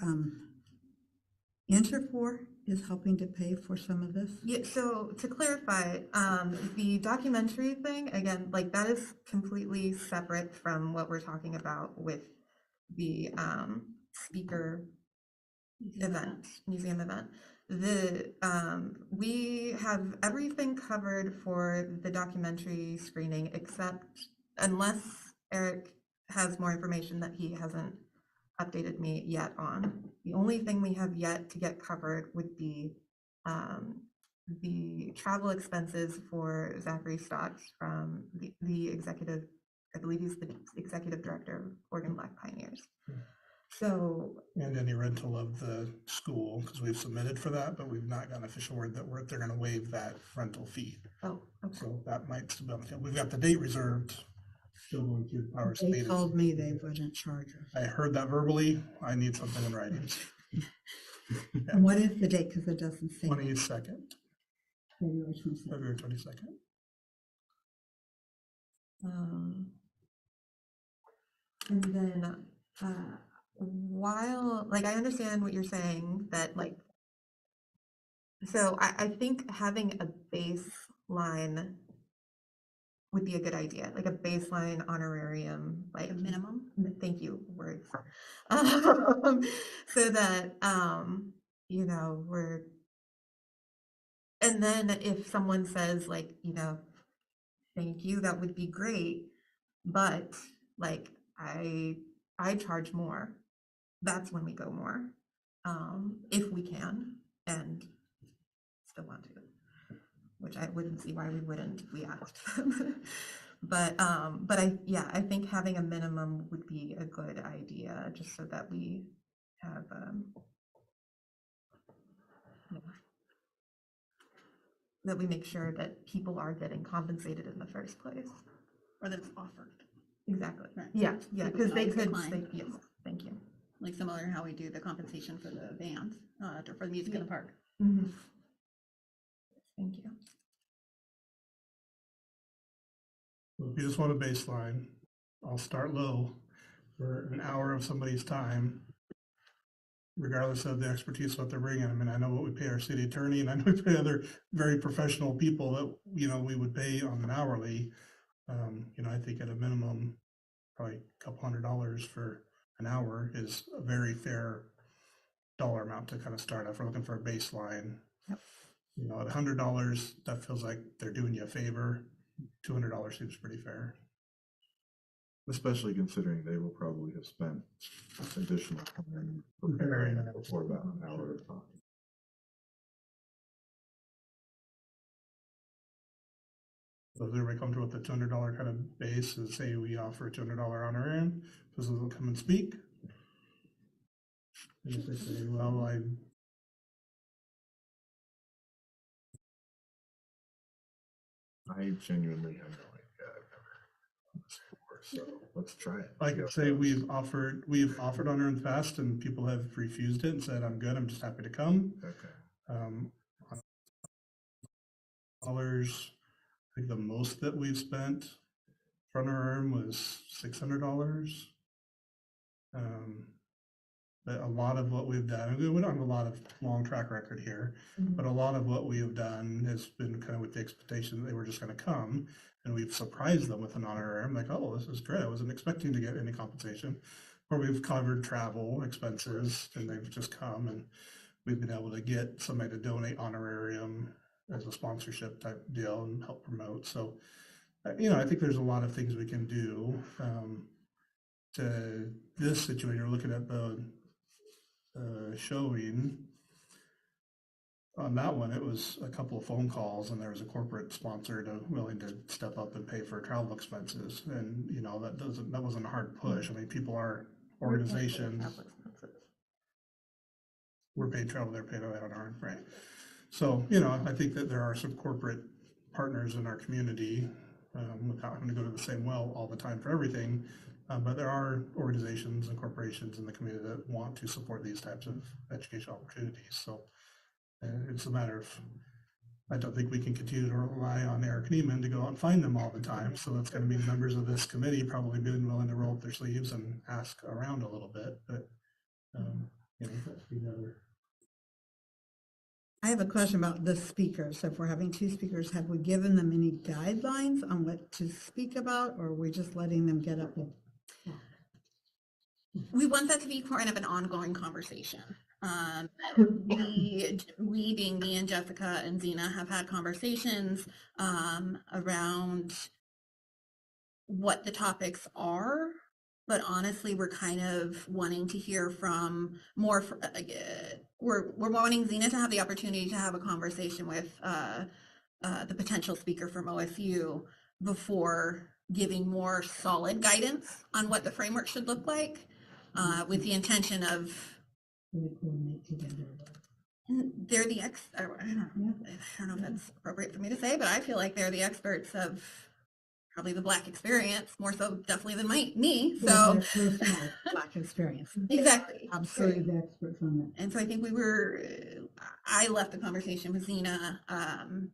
Interfor is helping to pay for some of this? Yeah, so to clarify, the documentary thing, again, like that is completely separate from what we're talking about with the speaker event, museum event. We have everything covered for the documentary screening, except unless Eric has more information that he hasn't updated me yet on. The only thing we have yet to get covered would be the travel expenses for Zachary Stotts from the executive, I believe he's the executive director of Oregon Black Pioneers. So, And any rental of the school, because we've submitted for that, but we've not gotten official word that they're gonna waive that rental fee. oh, okay. So that might, still be- we've got the date reserved, still going through the power They state. told me they wouldn't charge us. I heard that verbally, I need something in writing. And what is the date? Because it doesn't say. 22nd, February 22nd. February 22nd. And then, while, like, I understand what you're saying, that like, so I think having a baseline would be a good idea, like a baseline honorarium, like. A minimum? Thank you, words. So that, you know, and then if someone says like, you know, thank you, that would be great, but like, I charge more, that's when we go more, if we can, and still want to, which I wouldn't see why we wouldn't if we asked. But yeah, I think having a minimum would be a good idea, just so that we have, yeah, that we make sure that people are getting compensated in the first place. Or that it's offered, Exactly. Right. Yeah, yeah, People because can they always could, decline. yes, thank you. like similar to how we do the compensation for the band, for the music in the park. Thank you. So if you just want a baseline, I'll start low for an hour of somebody's time, regardless of the expertise, what they're bringing. I mean, I know what we pay our city attorney, and I know we pay other very professional people that, you know, we would pay on an hourly. You know, I think at a minimum, probably a couple $100 for an hour is a very fair dollar amount to kind of start off. We're looking for a baseline. You know, at $100, that feels like they're doing you a favor. $200 seems pretty fair. Especially considering they will probably have spent additional time preparing before that hour of time. So is everybody comfortable with the $200 kind of base, and say we offer a $200 honorarium, this will come and speak? And if they say, well, I genuinely have no idea. I've never done this before, so let's try it. I could say we've offered honor in the past, and people have refused it and said, I'm good, I'm just happy to come. Okay. Dollars, I think the most that we've spent for honorarium was $600. But a lot of what we've done, we don't have a lot of long track record here, but a lot of what we have done has been kind of with the expectation that they were just going to come, and we've surprised them with an honorarium, like, oh, this is great, I wasn't expecting to get any compensation. Or we've covered travel expenses, and they've just come, and we've been able to get somebody to donate honorarium as a sponsorship type deal and help promote. So, you know, I think there's a lot of things we can do. To this situation, you're looking at the showing. On that one, it was a couple of phone calls, and there was a corporate sponsor willing to step up and pay for travel expenses. And, you know, that wasn't a hard push. I mean, people are organizations. We're paid travel, they're paid on our, right? So, you know, I think that there are some corporate partners in our community, without having to go to the same well all the time for everything. But there are organizations and corporations in the community that want to support these types of educational opportunities. So it's a matter of, I don't think we can continue to rely on Eric Neiman to go out and find them all the time. So that's going to be members of this committee probably being willing to roll up their sleeves and ask around a little bit. But, you know, that's the other. I have a question about the speakers. So if we're having two speakers, have we given them any guidelines on what to speak about, or are we just letting them get up and We want that to be kind of an ongoing conversation. We being me and Jessica and Zena have had conversations around what the topics are But honestly, we're kind of wanting to hear from more, we're wanting Zena to have the opportunity to have a conversation with the potential speaker from OSU before giving more solid guidance on what the framework should look like, with the intention of We coordinate together. they're the I don't know if that's appropriate for me to say, but I feel like they're the experts of probably the Black experience, more so definitely than me. Well, So their personal Black experience. exactly. Absolutely the experts on that. And so I think I left the conversation with Zena,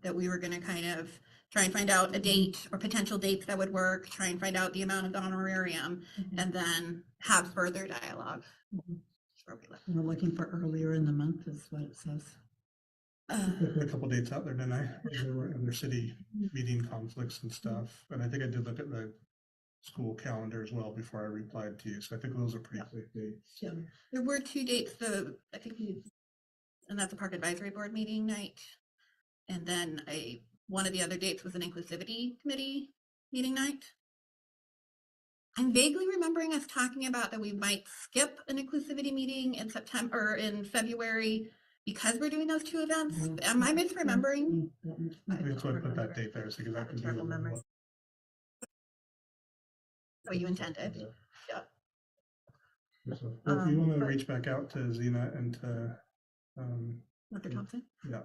that we were gonna kind of try and find out a date or potential dates that would work, try and find out the amount of the honorarium, and then have further dialogue. Mhm. That's where we left. We're looking for earlier in the month is what it says. I put a couple dates out there, didn't I? There were other city meeting conflicts and stuff, and I think I did look at the school calendar as well before I replied to you, so I think those are pretty quick dates. There were 2 dates, and that's a park advisory board meeting night. And then one of the other dates was an inclusivity committee meeting night. I'm vaguely remembering us talking about that we might skip an inclusivity meeting in September or in February because we're doing those 2 events. Am I misremembering? That's why I put that date there, so because I can do Terrible it. memory. What you intended. Yeah. So, well, if you want to but- reach back out to Zena and to, Dr. Thompson? yeah,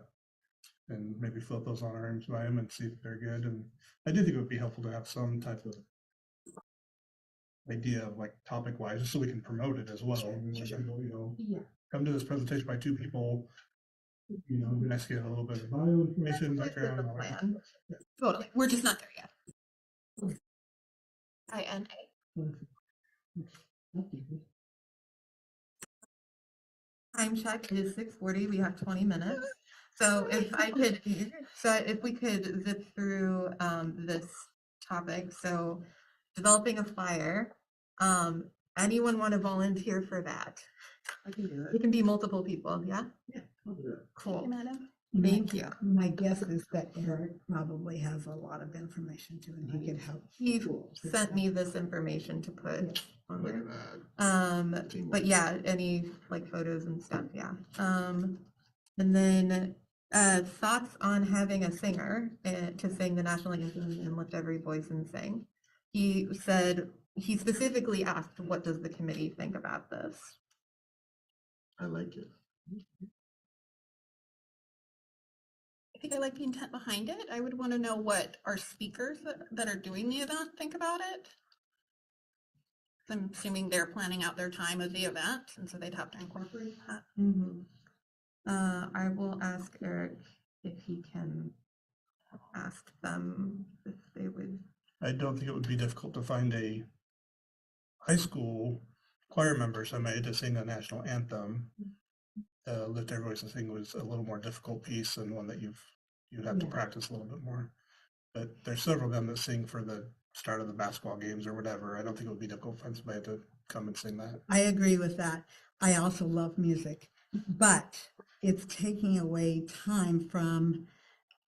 and maybe float those honorariums by them and see if they're good. And I do think it would be helpful to have some type of idea of like topic wise, just so we can promote it as well. I mean, like, you know, Yeah. come to this presentation by 2 people, you know, be nice to get a little bit of bio information, background. and all that. Plan. Totally. We're just not there yet. INA. Time check is 6:40. We have 20 minutes. So if we could zip through this topic. So developing a flyer. Anyone want to volunteer for that? I can do It it. can be multiple people, yeah? I'll do that. Cool. Madam. Thank you. My guess is that Eric probably has a lot of information too, and he could help. He sent me this information to put on Look there. at that. Teamwork. But yeah, any like photos and stuff, yeah. And then thoughts on having a singer to sing the national anthem and lift every voice and sing. He said, he specifically asked, what does the committee think about this? I like it. I think I like the intent behind it. I would want to know what our speakers that are doing the event think about it. I'm assuming they're planning out their time of the event, and so they'd have to incorporate that. I will ask Eric if he can ask them if they would. I don't think it would be difficult to find a high school choir member somebody to sing the national anthem. Lift Every Voice and Sing was a little more difficult piece and one that you have to practice a little bit more. But there's several of them that sing for the start of the basketball games or whatever. I don't think it would be difficult to find somebody to come and sing that. I agree with that. I also love music, but it's taking away time from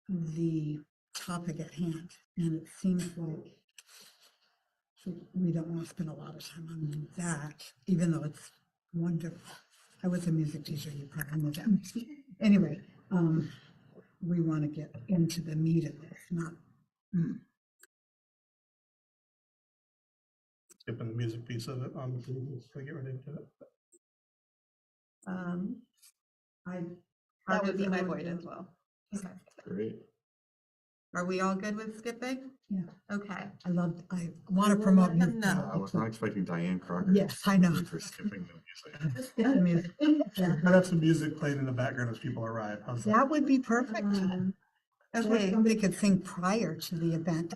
the topic at hand. And it seems like we don't want to spend a lot of time on that, even though it's wonderful. I was a music teacher, you probably know that. Anyway, we want to get into the meat of this, not. Skipping the music piece of it on the previous, so get ready to do it. That would be my void as well. Okay. Great. Are we all good with skipping? Yeah. Okay. I want I to will promote let them music. know. I was not expecting Diane Crocker. Yes, I know. For skipping the music. Yeah, music. Yeah. I'd have some music playing in the background as people arrive. How's that? That would be perfect. Or Okay. somebody could sing prior to the event.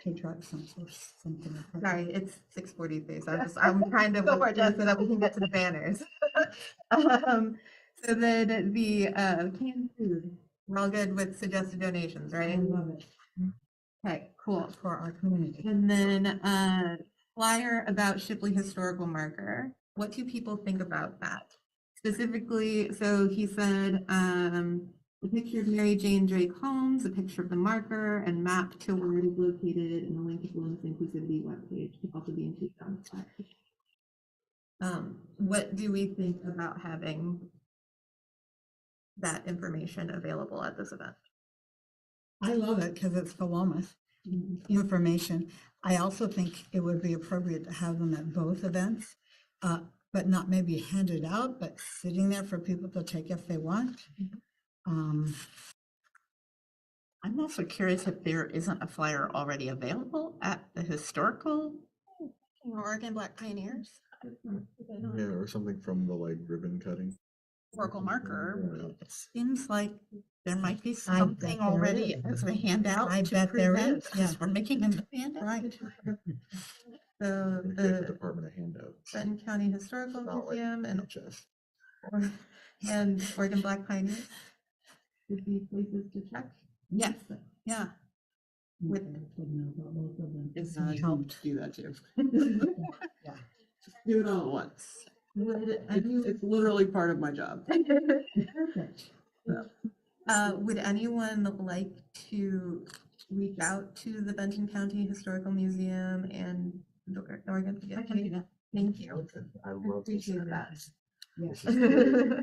Patriotic songs or something. like that. Sorry, it's 6:43, so I'm kind of so that we can get to the banners. So then the canned food, we're all good with suggested donations, I right? love it Okay, cool. for our community. And then flyer about Shipley Historical Marker. What do people think about that? Specifically, so he said a picture of Mary Jane Drake Holmes, a picture of the marker, and map to where it is located, and a link to Bloom's Inclusivity webpage to also be included on the slide. What do we think about having that information available at this event? I love it because it's voluminous information. I also think it would be appropriate to have them at both events, but not maybe handed out, but sitting there for people to take if they want. I'm also curious if there isn't a flyer already available at the historical. Oregon Black Pioneers, Yeah, or something from the like ribbon cutting. historical marker. It seems like there might be bet something there already is. as a handout. I to bet there prevent, is, 'cause yeah. We're making a handout. Right. So The the Department of Handouts. Benton County Historical Not like Museum NHS. and Oregon Black Pioneers would be places to check. Yes, yeah. With It's helped do that too. Yeah. Just do it all at once. It's literally part of my job. Would anyone like to reach out to the Benton County Historical Museum and the Oregon? Yeah, thank you. I love to Appreciate see that. Yeah.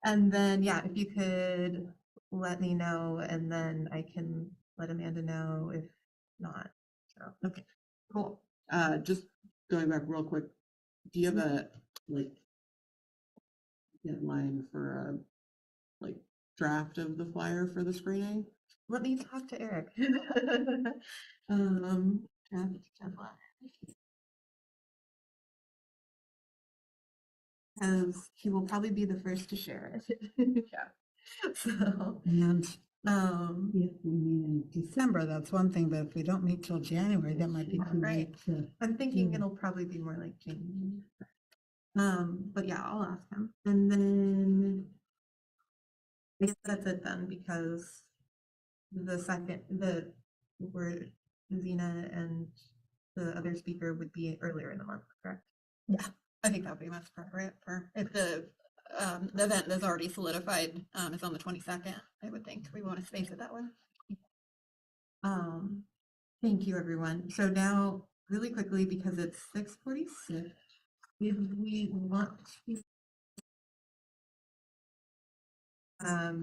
And then, yeah, if you could let me know, and then I can let Amanda know if not. So, okay, cool. Just going back real quick, do you have a deadline for a draft of the flyer for the screening? Let me talk to Eric. Draft deadline. Because he will probably be the first to share it. Yeah. So, And um, if we meet in December, that's one thing, but if we don't meet till January, that might be too Right. late to. I'm thinking it'll probably be more like January. But yeah, I'll ask him. And then I guess that's it then, because where Zena and the other speaker would be earlier in the month, correct? Yeah, I think that would be most appropriate for, if the event is already solidified, it's on the 22nd, I would think we want to space it that way. Thank you, everyone. So now, really quickly, because it's 6:46, did we want to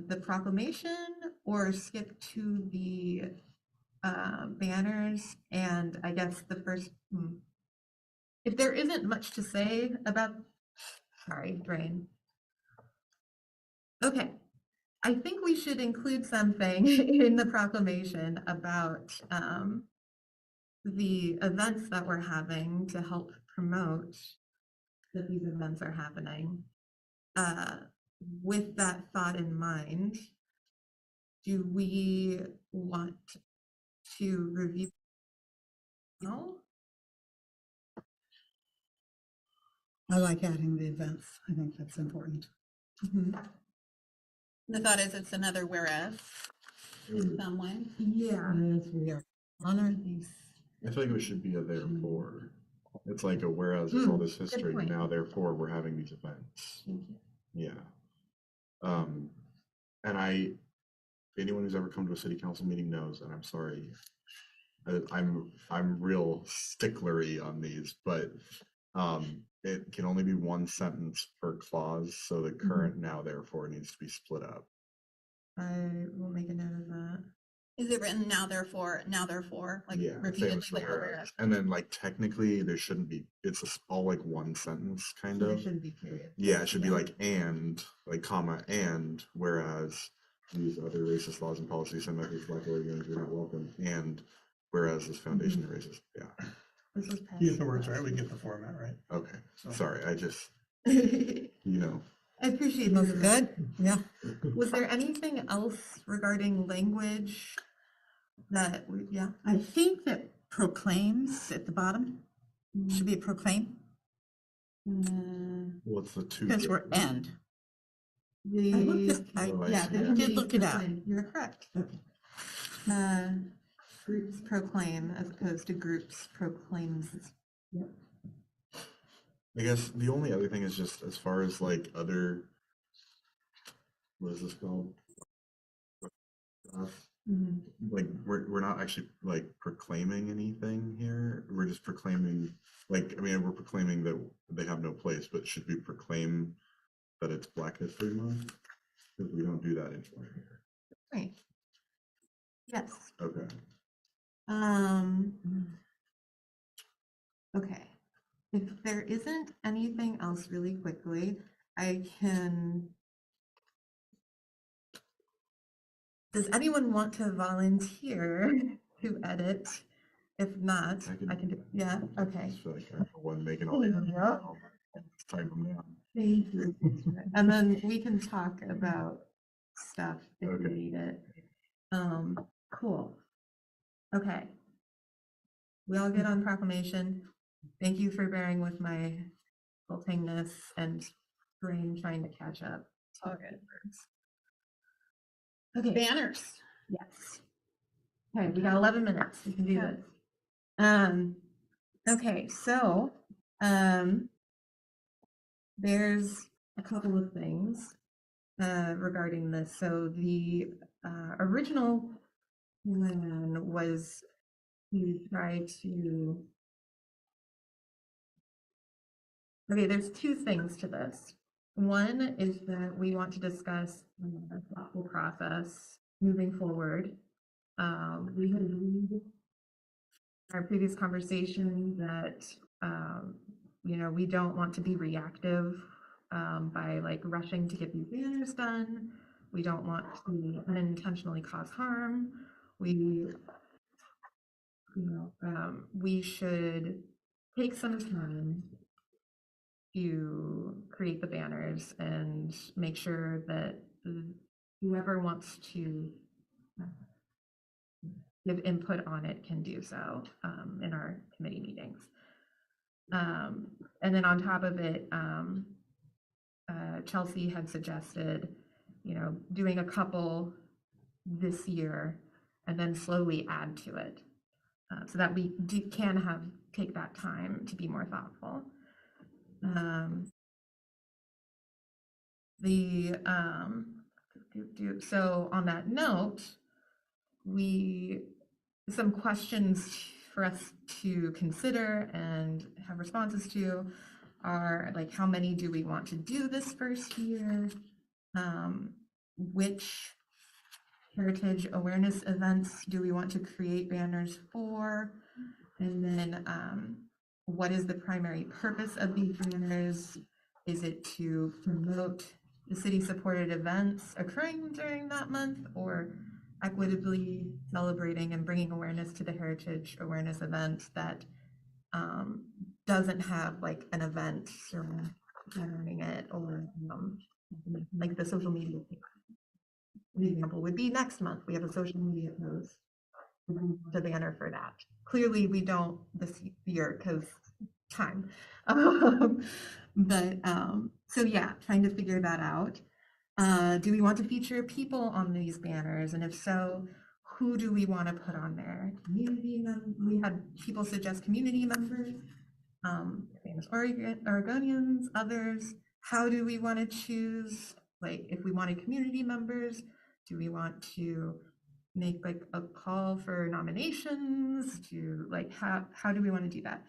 the proclamation or skip to the banners? And I guess the first, if there isn't much to say about, sorry, brain. Okay, I think we should include something in the proclamation about the events that we're having to help promote that these events are happening. With that thought in mind, do we want to review? No? I like adding the events. I think that's important. The thought is it's another whereas in some way. Yeah. As we are honor these. I feel like it should be a therefore. It's like a whereas there's all this good history, point. now therefore we're having these events. Thank you. Yeah. And anyone who's ever come to a city council meeting knows, and I'm sorry, I'm real sticklery on these, but it can only be one sentence per clause, so the current now therefore needs to be split up. I will make a note of that. Is it written now therefore, like Yeah, same repeatedly as the like a whereas. whereas? And then like technically there shouldn't be, it's all like one sentence kind There of. shouldn't be periods. Yeah, it should be like and, like comma, and whereas these other racist laws and policies and methods like Oregon are not welcome, and whereas this foundation is racist. Yeah. This is You get the words right, we get the format right. Okay. So- Sorry, I just, I appreciate Looks those. good. Yeah. Was there anything else regarding language that yeah? I think that proclaims at the bottom, should be a proclaim, what's the two? because we're end. The, I looked at, Oh, I yeah, see. the I did committee look it up. proclaim. You're correct. Groups proclaim as opposed to groups proclaims. I guess the only other thing is just as far as like other what is this called? Mhm. Like, we're not actually like proclaiming anything here. We're just proclaiming, like, I mean, we're proclaiming that they have no place, but should we proclaim that it's Black History Month? Because we don't do that anymore here. Right. Yes. Okay. Um, okay. If there isn't anything else really quickly, I can. Does anyone want to volunteer to edit? If not, I can do, yeah, okay. I just feel like I'm the one making all the Yeah. type them down. Thank you. And then we can talk about stuff if we Okay. need it. Cool. Okay. We all get on proclamation. Thank you for bearing with my wiltingness and brain trying to catch up. It's all good. Okay. Banners. Yes. Okay, we got 11 minutes. We can do Yeah. this. Okay, so there's a couple of things regarding this. So the original plan was to try to. Okay, there's two things to this. One is that we want to discuss a thoughtful process moving forward. We had agreed our previous conversation that, we don't want to be reactive by like rushing to get these banners done. We don't want to unintentionally cause harm. We should take some time to create the banners and make sure that whoever wants to give input on it can do so in our committee meetings. And then on top of it, Chelsea had suggested, doing a couple this year and then slowly add to it so that we can take that time to be more thoughtful. So on that note, some questions for us to consider and have responses to are like, how many do we want to do this first year? Which heritage awareness events do we want to create banners for? And then what is the primary purpose of these banners? Is it to promote the city-supported events occurring during that month, or equitably celebrating and bringing awareness to the heritage awareness event that doesn't have like an event surrounding it, or like the social media thing? An example would be next month, we have a social media post, the banner for that. Clearly, we don't this year because time. So yeah, trying to figure that out. Do we want to feature people on these banners? And if so, who do we want to put on there? We had people suggest community members, famous Oregonians, others. How do we want to choose? Like, if we wanted community members, do we want to make like a call for nominations? How do we want to do that?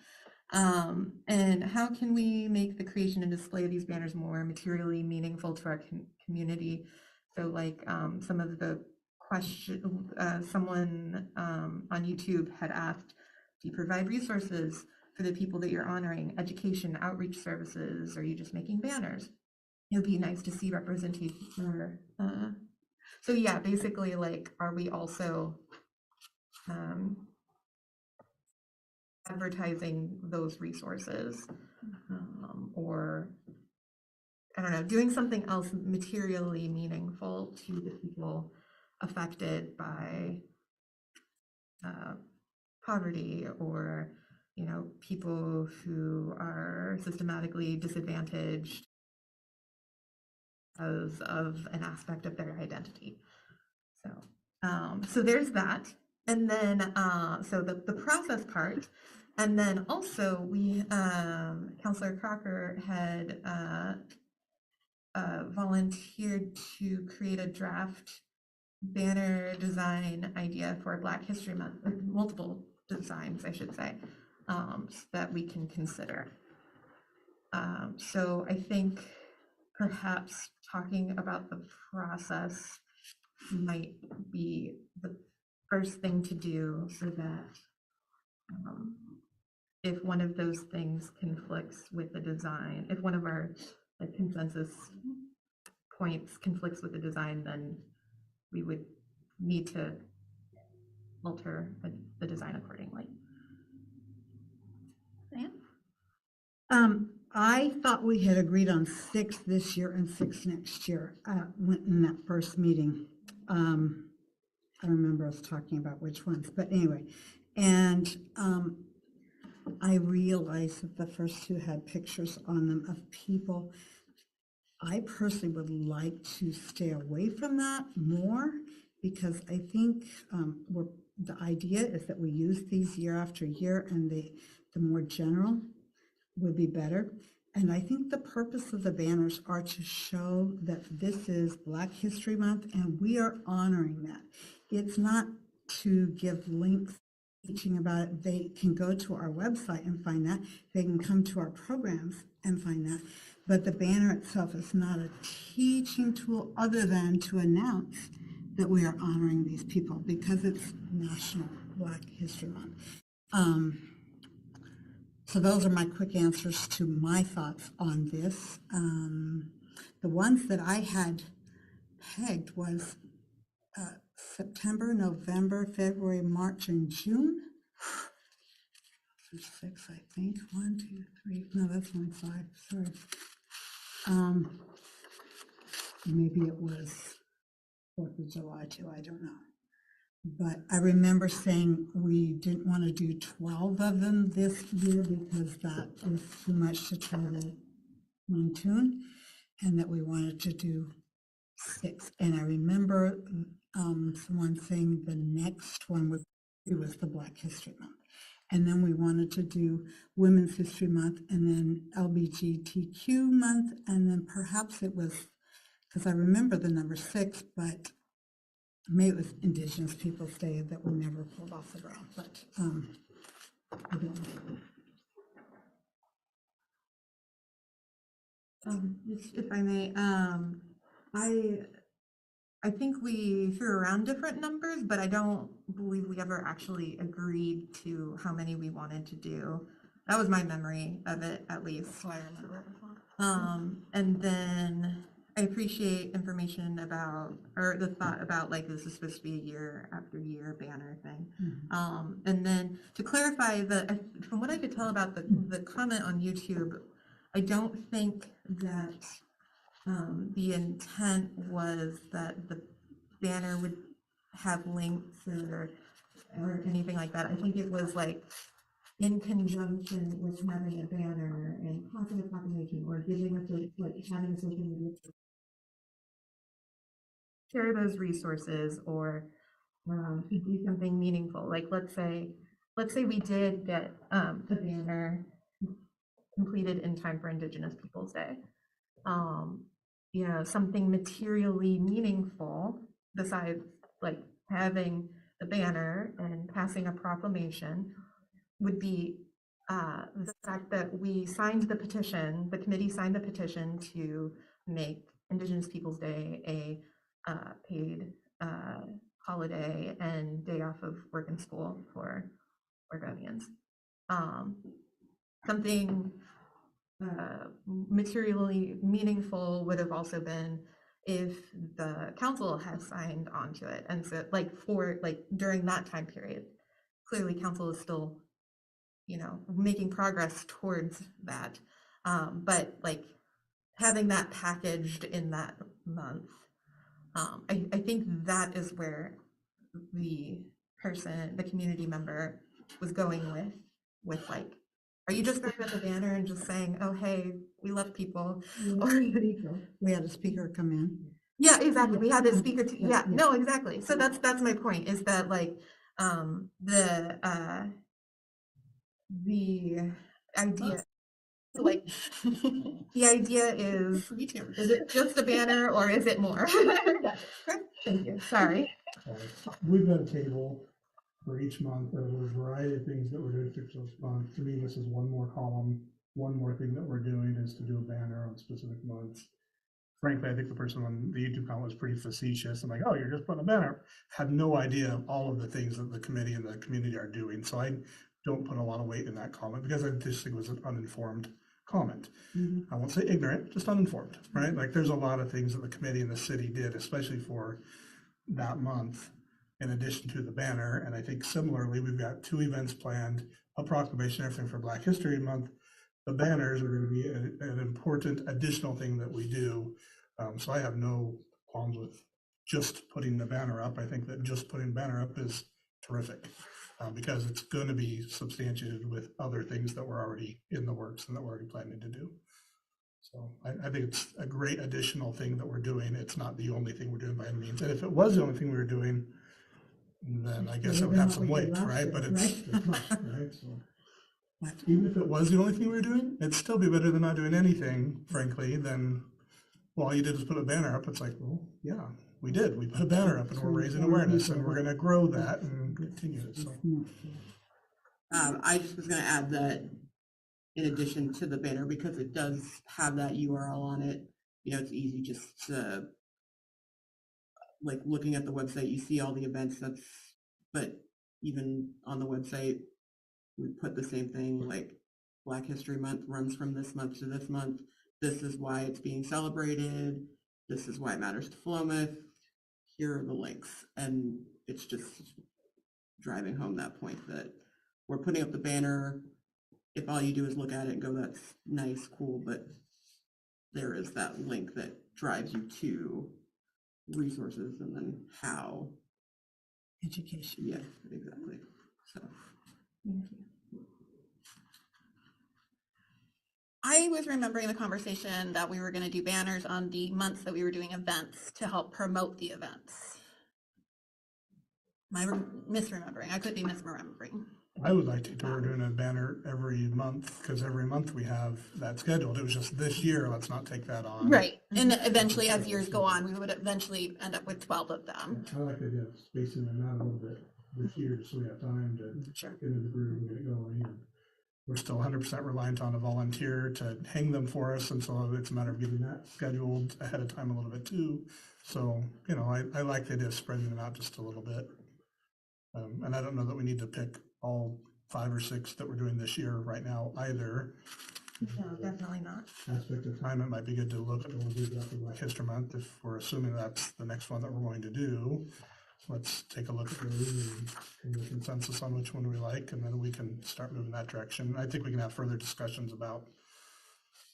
And how can we make the creation and display of these banners more materially meaningful to our community? So like some of the someone on YouTube had asked, do you provide resources for the people that you're honoring, education, outreach services, or are you just making banners? It would be nice to see representation for, so yeah, basically like, are we also advertising those resources, or I don't know, doing something else materially meaningful to the people affected by poverty, or people who are systematically disadvantaged because of an aspect of their identity. So there's that. And then so the process part. And then also we Councillor Crocker had volunteered to create a draft banner design idea for Black History Month, multiple designs, I should say, that we can consider. So I think perhaps talking about the process might be the first thing to do, so that if one of those things conflicts with the design, if one of our consensus points conflicts with the design, then we would need to alter the design accordingly. I thought we had agreed on 6 this year and 6 next year, in that first meeting. I don't remember us talking about which ones, but anyway. And I realized that the first 2 had pictures on them of people. I personally would like to stay away from that more, because I think the idea is that we use these year after year, and the more general would be better. And I think the purpose of the banners are to show that this is Black History Month and we are honoring that. It's not to give links teaching about it. They can go to our website and find that. They can come to our programs and find that. But the banner itself is not a teaching tool other than to announce that we are honoring these people because it's National Black History Month. So those are my quick answers to my thoughts on this. The ones that I had pegged was September, November, February, March, and June. 6, I think. 1, 2, 3. No, that's only 5. Sorry. Maybe it was 4th of July too. I don't know. But I remember saying we didn't want to do 12 of them this year because that was too much to try to fine-tune, and that we wanted to do 6. And I remember someone saying the next one was the Black History Month. And then we wanted to do Women's History Month, and then LGBTQ month, and then perhaps it was, because I remember the number 6, but maybe it was Indigenous Peoples' Day that we never pulled off the ground, but I don't know. If I may, I think we threw around different numbers, but I don't believe we ever actually agreed to how many we wanted to do. That was my memory of it, at least. So I remember it as well. And then I appreciate information about, or the thought about, like, this is supposed to be a year after year banner thing. And then to clarify, from what I could tell about the comment on YouTube, I don't think that the intent was that the banner would have links or anything like that. I think it was like in conjunction with having a banner and passing a proclamation or giving us like having a social media, share those resources, or do something meaningful. Like let's say we did get a banner completed in time for Indigenous Peoples' Day. You know, something materially meaningful besides like having the banner and passing a proclamation would be the fact that we signed the petition, the committee signed the petition to make Indigenous Peoples' Day a paid holiday and day off of work and school for Oregonians. Something materially meaningful would have also been if the council has signed onto it. And so like during that time period, clearly council is still, you know, making progress towards that. But like having that packaged in that month, I think that is where the community member was going with like, are you just throwing up a banner and just saying, oh, hey, we love people? We had a speaker come in. Yeah, exactly. We had a speaker. Yeah. No, exactly. So that's my point, is that like the idea So like, the idea is it just a banner or is it more? Thank you, sorry. We've got a table for each month of a variety of things that we're doing for each month. To me, this is one more column. One more thing that we're doing is to do a banner on specific months. Frankly, I think the person on the YouTube comment was pretty facetious. I'm like, oh, you're just putting a banner. Had no idea of all of the things that the committee and the community are doing. So I don't put a lot of weight in that comment because I just think it was an uninformed comment. I won't say ignorant, just uninformed, right? Like there's a lot of things that the committee and the city did, especially for that month, in addition to the banner. And I think similarly, we've got 2 events planned, a proclamation, everything for Black History Month. The banners are going to be an important additional thing that we do. So I have no qualms with just putting the banner up. I think that just putting banner up is terrific because it's going to be substantiated with other things that were already in the works and that we're already planning to do. So I think it's a great additional thing that we're doing. It's not the only thing we're doing by any means. And if it was the only thing we were doing, then I guess it would have some weight, right? But it's not, right? So even if it was the only thing we were doing, it'd still be better than not doing anything, frankly, than, well, all you did was put a banner up. It's like, well, yeah, we did. We put a banner up and we're raising awareness and we're going to grow that and continue it. So. I just was gonna add that in addition to the banner, because it does have that URL on it, you know, it's easy just to, like, looking at the website, you see all the events but even on the website, we put the same thing, like Black History Month runs from this month to this month. This is why it's being celebrated. This is why it matters to Philomath. Here are the links. And it's just driving home that point that we're putting up the banner. If all you do is look at it and go, that's nice, cool, but there is that link that drives you to resources and then how. Education. Yeah, exactly. So. I was remembering the conversation that we were going to do banners on the months that we were doing events to help promote the events. Am I misremembering? I could be misremembering. I would like to, we're doing a banner every month because every month we have that scheduled. It was just this year, let's not take that on. Right. And eventually, as years go on, we would eventually end up with 12 of them. I like the idea of spacing them out a little bit this year just so we have time to get into the groove and get it going. And we're still 100% reliant on a volunteer to hang them for us. And so it's a matter of getting that scheduled ahead of time a little bit too. So, you know, I like the idea of spreading them out just a little bit. And I don't know that we need to pick all 5 or 6 that we're doing this year right now either. No, definitely not. Aspect of time, it might be good to look at what we do after Black History Month if we're assuming that's the next one that we're going to do. Let's take a look at those and come to a consensus on which one we like, and then we can start moving that direction. I think we can have further discussions about,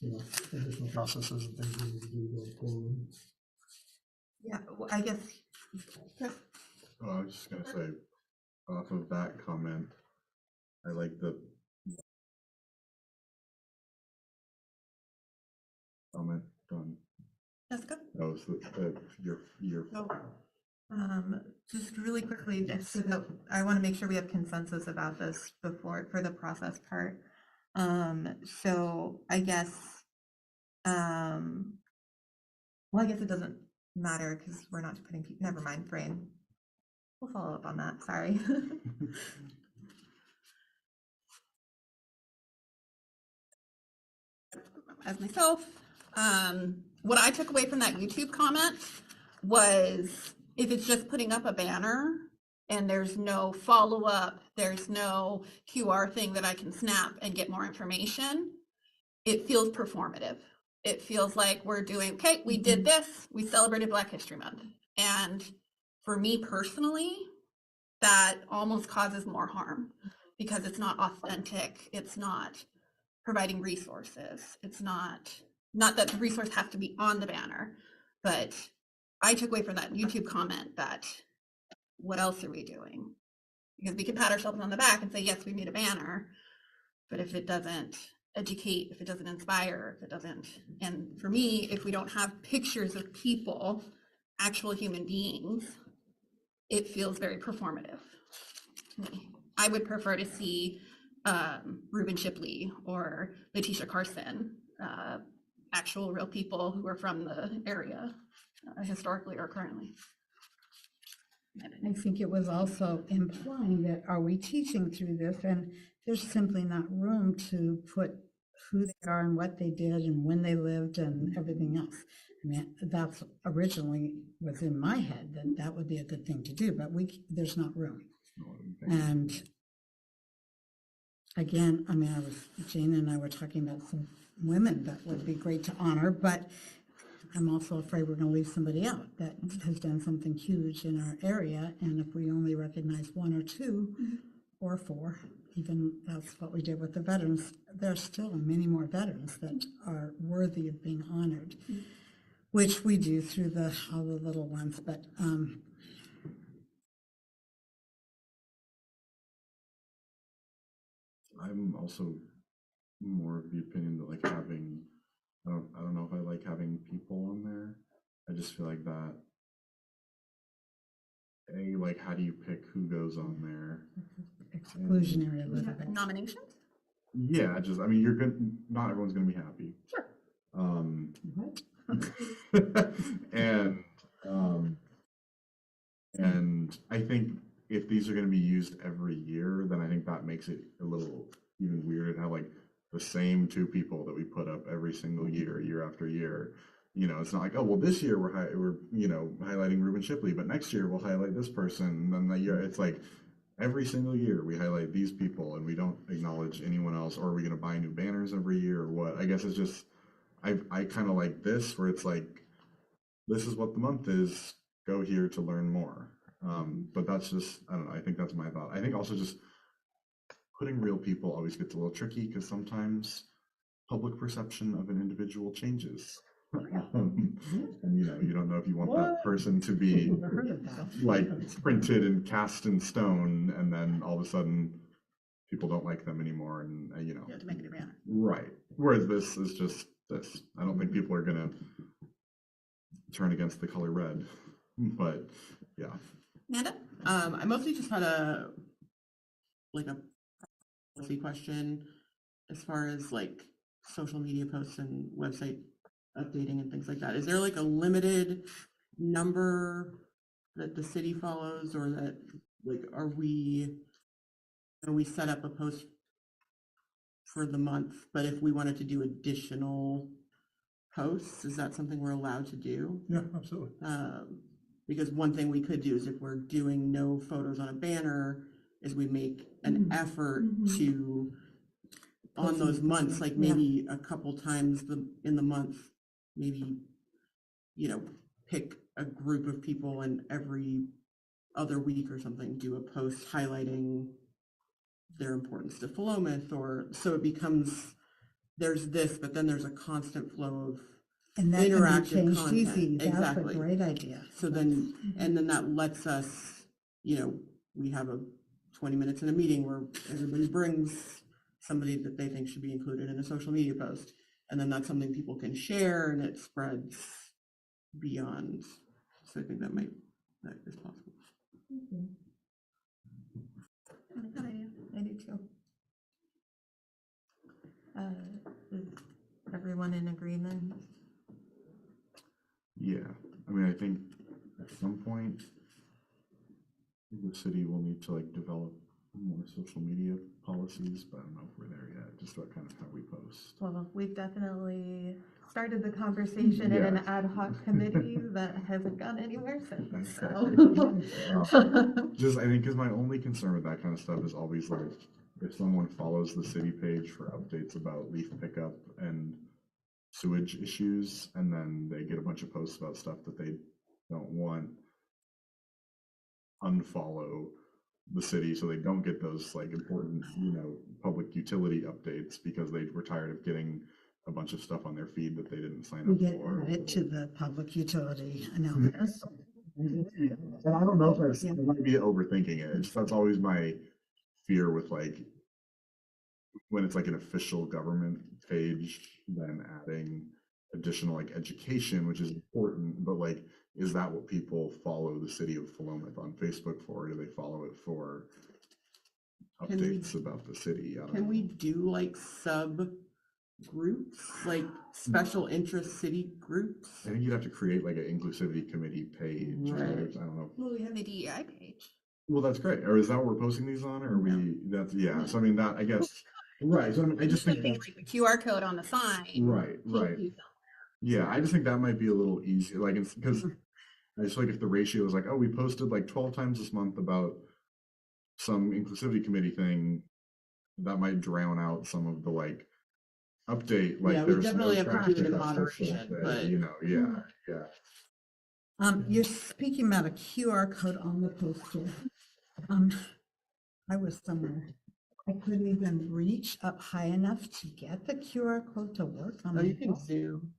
you know, additional processes and things we need to do going forward. Yeah, well, I guess. Oh, I was just gonna say, off of that comment, I like the comment done. Jessica? That was your Just really quickly, just so that I want to make sure we have consensus about this before for the process part. So I guess, well, I guess it doesn't matter because we're not putting people, never mind, brain. We'll follow up on that, sorry. As myself, what I took away from that YouTube comment was if it's just putting up a banner and there's no follow-up, there's no QR thing that I can snap and get more information, it feels performative. It feels like we're doing, okay, we did this, we celebrated Black History Month. And for me personally, that almost causes more harm because it's not authentic. It's not providing resources. It's not that the resource has to be on the banner, but I took away from that YouTube comment that what else are we doing? Because we can pat ourselves on the back and say, yes, we made a banner, but if it doesn't educate, if it doesn't inspire, if it doesn't, and for me, if we don't have pictures of people, actual human beings, it feels very performative to me. I would prefer to see Reuben Shipley or Letitia Carson, actual real people who are from the area, historically or currently. I think it was also implying that, are we teaching through this? And there's simply not room to put who they are and what they did and when they lived and everything else. I mean, that's originally was in my head, that that would be a good thing to do, but there's not room. And again, I mean, Jane and I were talking about some women that would be great to honor, but I'm also afraid we're going to leave somebody out that has done something huge in our area. And if we only recognize one or two or four, even that's what we did with the veterans, there's still many more veterans that are worthy of being honored, which we do through all the little ones. But I'm also more of the opinion that like having, I don't know if I like having people on there. I just feel like that, like how do you pick who goes on there? exclusionary a little bit. Nominations? Yeah, I mean, not everyone's gonna be happy. Sure. And I think if these are gonna be used every year, then I think that makes it a little even weird how like the same two people that we put up every single year after year. It's not like, oh, well, this year we're highlighting Reuben Shipley, but next year we'll highlight this person. And then the year, it's like every single year we highlight these people and we don't acknowledge anyone else. Or are we going to buy new banners every year or what? I guess it's just, I kind of like this where it's like, this is what the month is, go here to learn more. But that's just, I don't know, I think that's my thought. I think also just putting real people always gets a little tricky because sometimes public perception of an individual changes. And you don't know if you want that person to be like printed and cast in stone, and then all of a sudden people don't like them anymore, and You have to make it a banner. right. Whereas this is just this. I don't think people are gonna turn against the color red, but yeah. Amanda? I mostly just had a policy question as far as like social media posts and website updating and things like that. Is there like a limited number that the city follows, or that like are we set up a post for the month, but if we wanted to do additional posts, is that something we're allowed to do? Yeah, absolutely. Because one thing we could do is if we're doing no photos on a banner, is we make an effort to, on those months, like maybe a couple times in the month, maybe, pick a group of people and every other week or something, do a post highlighting their importance to Philomath, or so it becomes, there's this, but then there's a constant flow of And that can be interactive changed content. easy. That's a Exactly. great idea. So then, and then that lets us, we have a 20 minutes in a meeting where everybody brings somebody that they think should be included in a social media post. And then that's something people can share and it spreads beyond. So I think that is possible. I do too. Is everyone in agreement? Yeah, I mean, I think at some point the city will need to like develop more social media policies, but I don't know if we're there yet, just about kind of how we post. Well, we've definitely started the conversation in an ad hoc committee that hasn't gone anywhere since. So. Just, I think, because my only concern with that kind of stuff is always like, if someone follows the city page for updates about leaf pickup and sewage issues, and then they get a bunch of posts about stuff that they don't want, unfollow the city so they don't get those like important, public utility updates because they were tired of getting a bunch of stuff on their feed that they didn't sign We up get for. added to the public utility announcements. And I don't know if I might be overthinking it. That's always my fear with like when it's like an official government page, then adding additional like education, which is important, but like, is that what people follow the city of Philomath on Facebook for? Or do they follow it for Can we- updates about the city. I don't Can we know. do like sub groups, like special interest city groups? I think you'd have to create like an inclusivity committee page. Or, Right. I don't know. Well, we have the DEI page. Well, that's great. Or is that what we're posting these on? Or are we, that's, yeah. So I mean, that, I guess, right. So I mean, I just think Putting that, like the QR code on the sign. right, right. Yeah, I just think that might be a little easier, like, because I just feel like if the ratio is like, oh, we posted like 12 times this month about some inclusivity committee thing, that might drown out some of the like update, like Yeah, we there's no definitely have to trash do it in pickup and stuff moderation, that, but- you know, yeah. You're speaking about a QR code on the poster. I was somewhere. I couldn't even reach up high enough to get the QR code to work on Oh, the you can wall. zoom.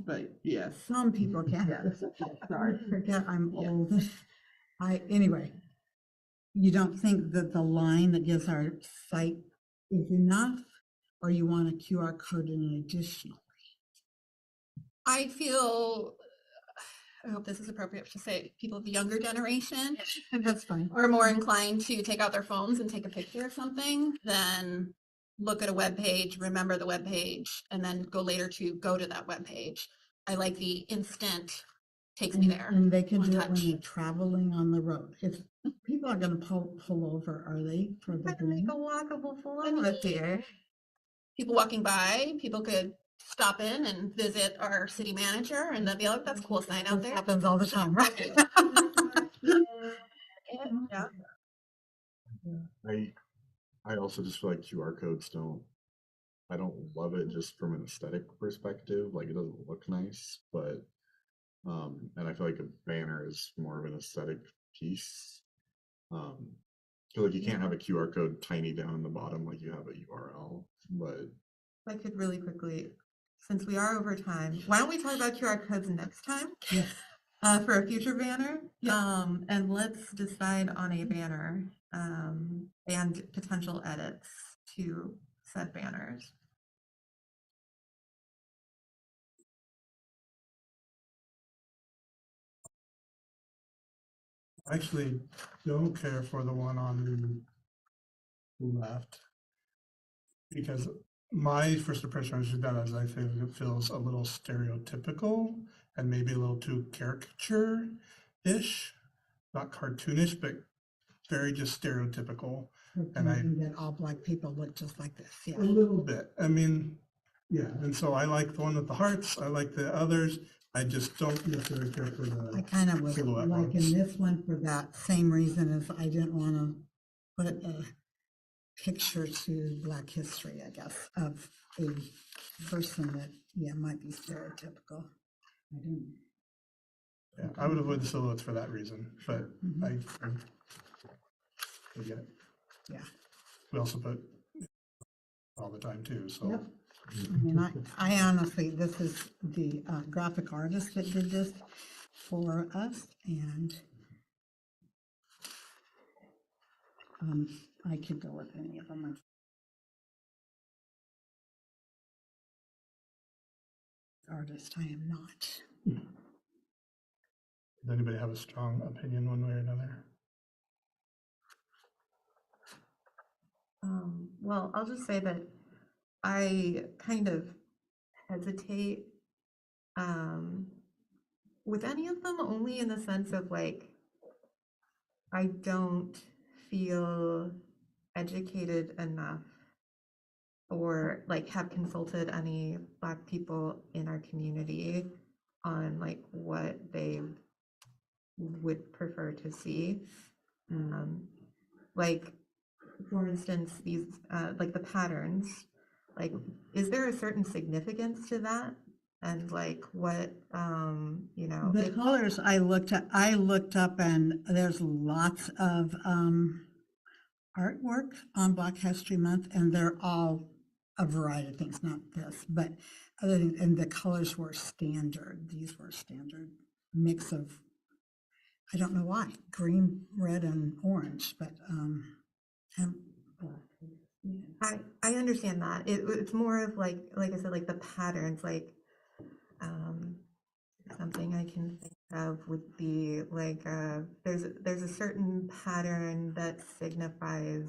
But yes. Some people can. Sorry. Forget I'm Yeah. old. Anyway, you don't think that the line that gives our site is enough, or you want a QR code in an additional? I feel, I hope this is appropriate to say, people of the younger generation That's fine. are more inclined to take out their phones and take a picture of something than look at a web page, remember the web page, and then go later to go to that web page. I like the instant takes me there. And they can one do it when touch. they're traveling on the road. If people are gonna pull over, are they for the green? walkable Columbus here. People walking by, people could stop in and visit our city manager and they'll be like, that's a cool sign out This there. happens all the time, right? Yeah. I also just feel like QR codes I don't love it just from an aesthetic perspective, like it doesn't look nice, but and I feel like a banner is more of an aesthetic piece. I feel like you can't have a QR code tiny down in the bottom like you have a URL, but If I could really quickly, since we are over time, why don't we talk about QR codes next time? Yes. For a future banner? Yeah. And let's decide on a banner, and potential edits to said banners. I actually don't care for the one on the left. Because my first impression is that as I think it feels a little stereotypical and maybe a little too caricature-ish, not cartoonish, but very just stereotypical. And I- Thinking that all black people look just like this, yeah. A little bit. I mean, yeah. And so I like the one with the hearts. I like the others. I just don't necessarily care for I the kind of was silhouette liking ones. this one for that same reason as I didn't want to put a picture to Black history, I guess, of a person that, yeah, might be stereotypical. I didn't. Yeah, I would avoid the silhouettes for that reason, but I get it. Yeah. We also put all the time too, so. Yep. I mean, I honestly, this is the graphic artist that did this for us, and I could go with any of them. Artist, I am not. Does anybody have a strong opinion one way or another? Well, I'll just say that I kind of hesitate with any of them, only in the sense of like, I don't feel educated enough or like have consulted any Black people in our community on like what they would prefer to see. Like, for instance, these like the patterns, like, is there a certain significance to that? And like what, you know, The colors I looked up and there's lots of artwork on Black History Month, and they're all a variety of things, not this, but other than, and the colors were standard. These were standard mix of, I don't know why, green, red, and orange, but and black. I understand that. It's more of like I said, like the patterns, like something I can think of would be like there's a certain pattern that signifies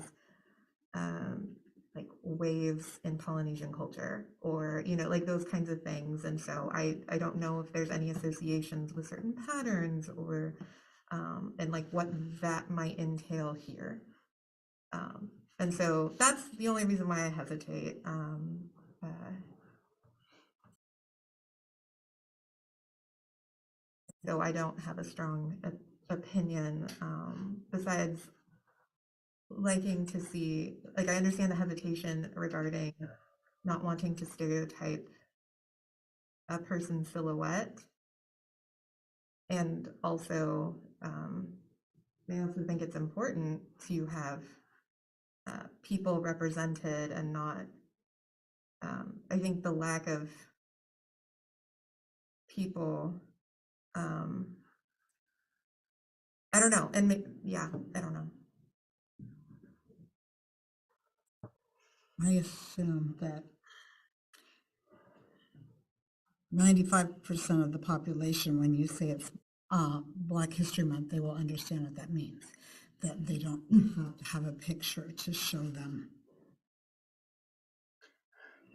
like waves in Polynesian culture, or, you know, like those kinds of things. And so I don't know if there's any associations with certain patterns or, and like what that might entail here. And so that's the only reason why I hesitate. So I don't have a strong opinion, besides liking to see, like, I understand the hesitation regarding not wanting to stereotype a person's silhouette. And also, I also think it's important to have people represented and not, I think the lack of people, I don't know, and yeah, I don't know. I assume that 95% of the population, when you say it's Black History Month, they will understand what that means, that they don't have a picture to show them.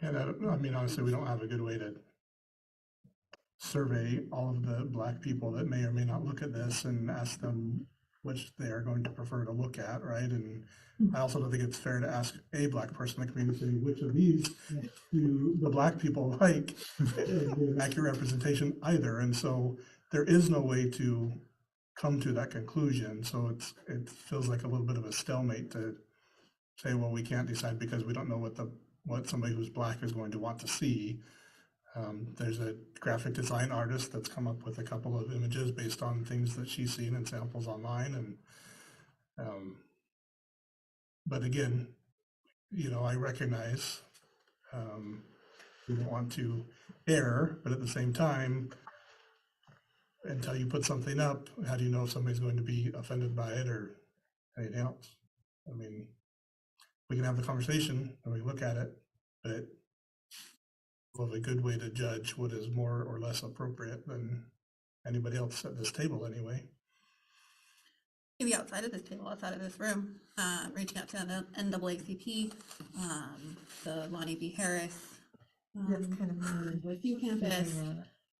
Yeah, I mean, honestly, we don't have a good way to survey all of the Black people that may or may not look at this and ask them which they are going to prefer to look at, right? And I also don't think it's fair to ask a Black person in the community which of these do the Black people like an accurate representation either. And so there is no way to come to that conclusion. So it feels like a little bit of a stalemate to say, well, we can't decide because we don't know what somebody who's Black is going to want to see. There's a graphic design artist that's come up with a couple of images based on things that she's seen in samples online. And but again, you know, I recognize we don't want to err, but at the same time, until you put something up, how do you know if somebody's going to be offended by it or anything else? I mean, we can have the conversation and we look at it, but a good way to judge what is more or less appropriate than anybody else at this table anyway. Maybe outside of this table, outside of this room, reaching out to the NAACP, the Lonnie B. Harris, That's kind of with U Campus,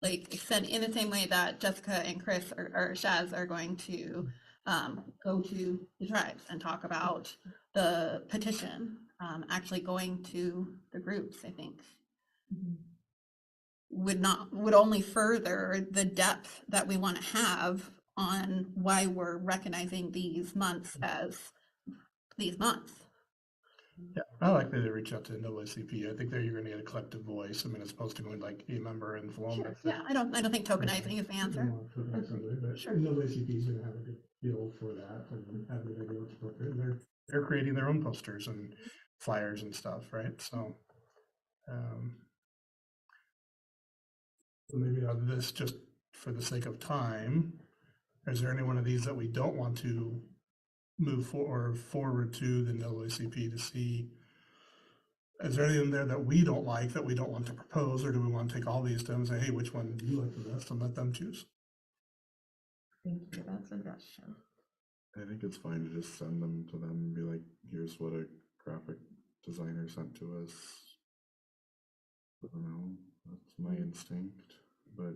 like extend in the same way that Jessica and Chris or Shaz are going to go to the tribes and talk about the petition, actually going to the groups, I think. Would only further the depth that we want to have on why we're recognizing these months as these months. Yeah, I like that they reach out to NAACP. I think that you're going to get a collective voice. I mean, as opposed to going like a member in Philomath. Yeah, I don't think tokenizing is the answer. Sure. NAACP is going to have a good feel for that and have a good idea what's appropriate. And they're creating their own posters and flyers and stuff, right? So, so maybe on this, just for the sake of time, is there any one of these that we don't want to move forward to the NAACP to see? Is there anything there that we don't like that we don't want to propose, or do we want to take all these to them and say, hey, which one do you like the best, and let them choose? Thank you for that suggestion. I think it's fine to just send them to them and be like, here's what a graphic designer sent to us. I don't know, that's my instinct, but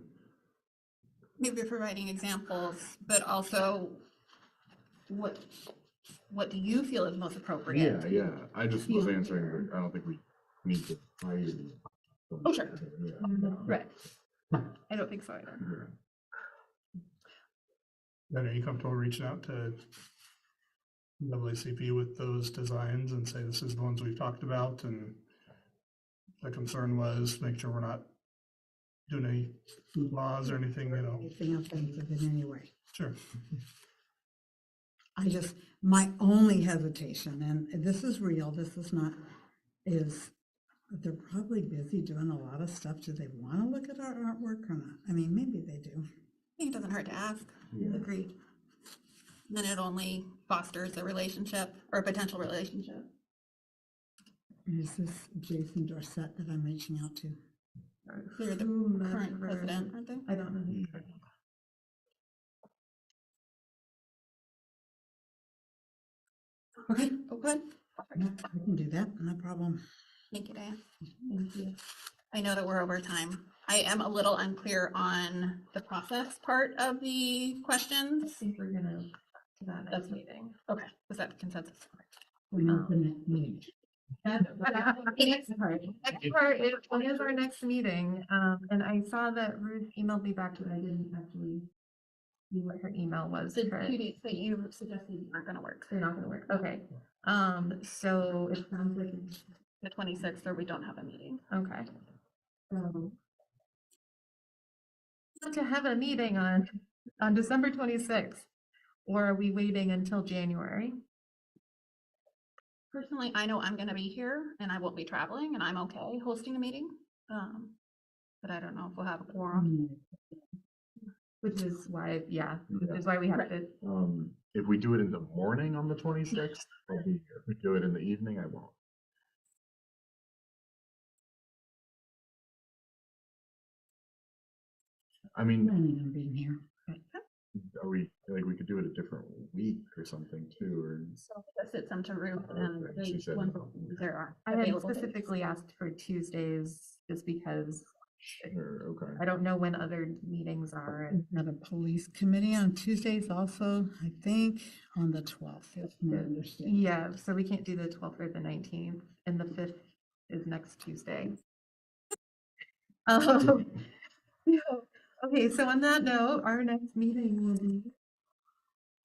Maybe providing examples, but also what do you feel is most appropriate? yeah, I just was answering, but I don't think we need to hire. Oh, sure. Yeah. Right. I don't think so either. Then are you comfortable reaching out to NAACP with those designs and say, this is the ones we've talked about, and the concern was make sure we're not doing any food laws or anything, you know? Anything offensive in any way. Sure. My only hesitation, and this is real, this is not, is they're probably busy doing a lot of stuff. Do they want to look at our artwork or not? I mean, maybe they do. I think it doesn't hurt to ask. Yeah. Agreed. Then it only fosters a relationship or a potential relationship. Is this Jason Dorsett that I'm reaching out to? They're the current president, aren't they? I don't know. Okay, oh, good. Perfect. I can do that, no problem. Thank you, Diane. Thank you. I know that we're over time. I am a little unclear on the process part of the I questions. think we're gonna to that next That's- meeting. Okay, was that the consensus? We move to the next meeting. Next part is, when is our next meeting? And I saw that Ruth emailed me back, but I didn't actually see what her email was. The for it. 2 dates that you suggested aren't gonna work. They're not gonna work, okay. So it sounds like, The 26th, or we don't have a meeting. okay. So. To have a meeting on December 26th, or are we waiting until January? Personally, I know I'm gonna be here and I won't be traveling and I'm okay hosting a meeting. But I don't know if we'll have a quorum. Which is why, which is why we have to, If we do it in the morning on the 26th, I'll be here. If we do it in the evening, I won't. I mean, Planning on being here. are we, like, we could do it a different week or something too, or? So I sent some to Ruth and Okay, they, she said- there are. I had available dates. specifically asked for Tuesdays just because Sure, okay. I don't know when other meetings are. We have a police committee on Tuesdays also, I think, on the 12th. That's my understanding. Yeah, so we can't do the 12th or the 19th, and the 5th is next Tuesday. Yeah. Okay, so on that note, our next meeting will be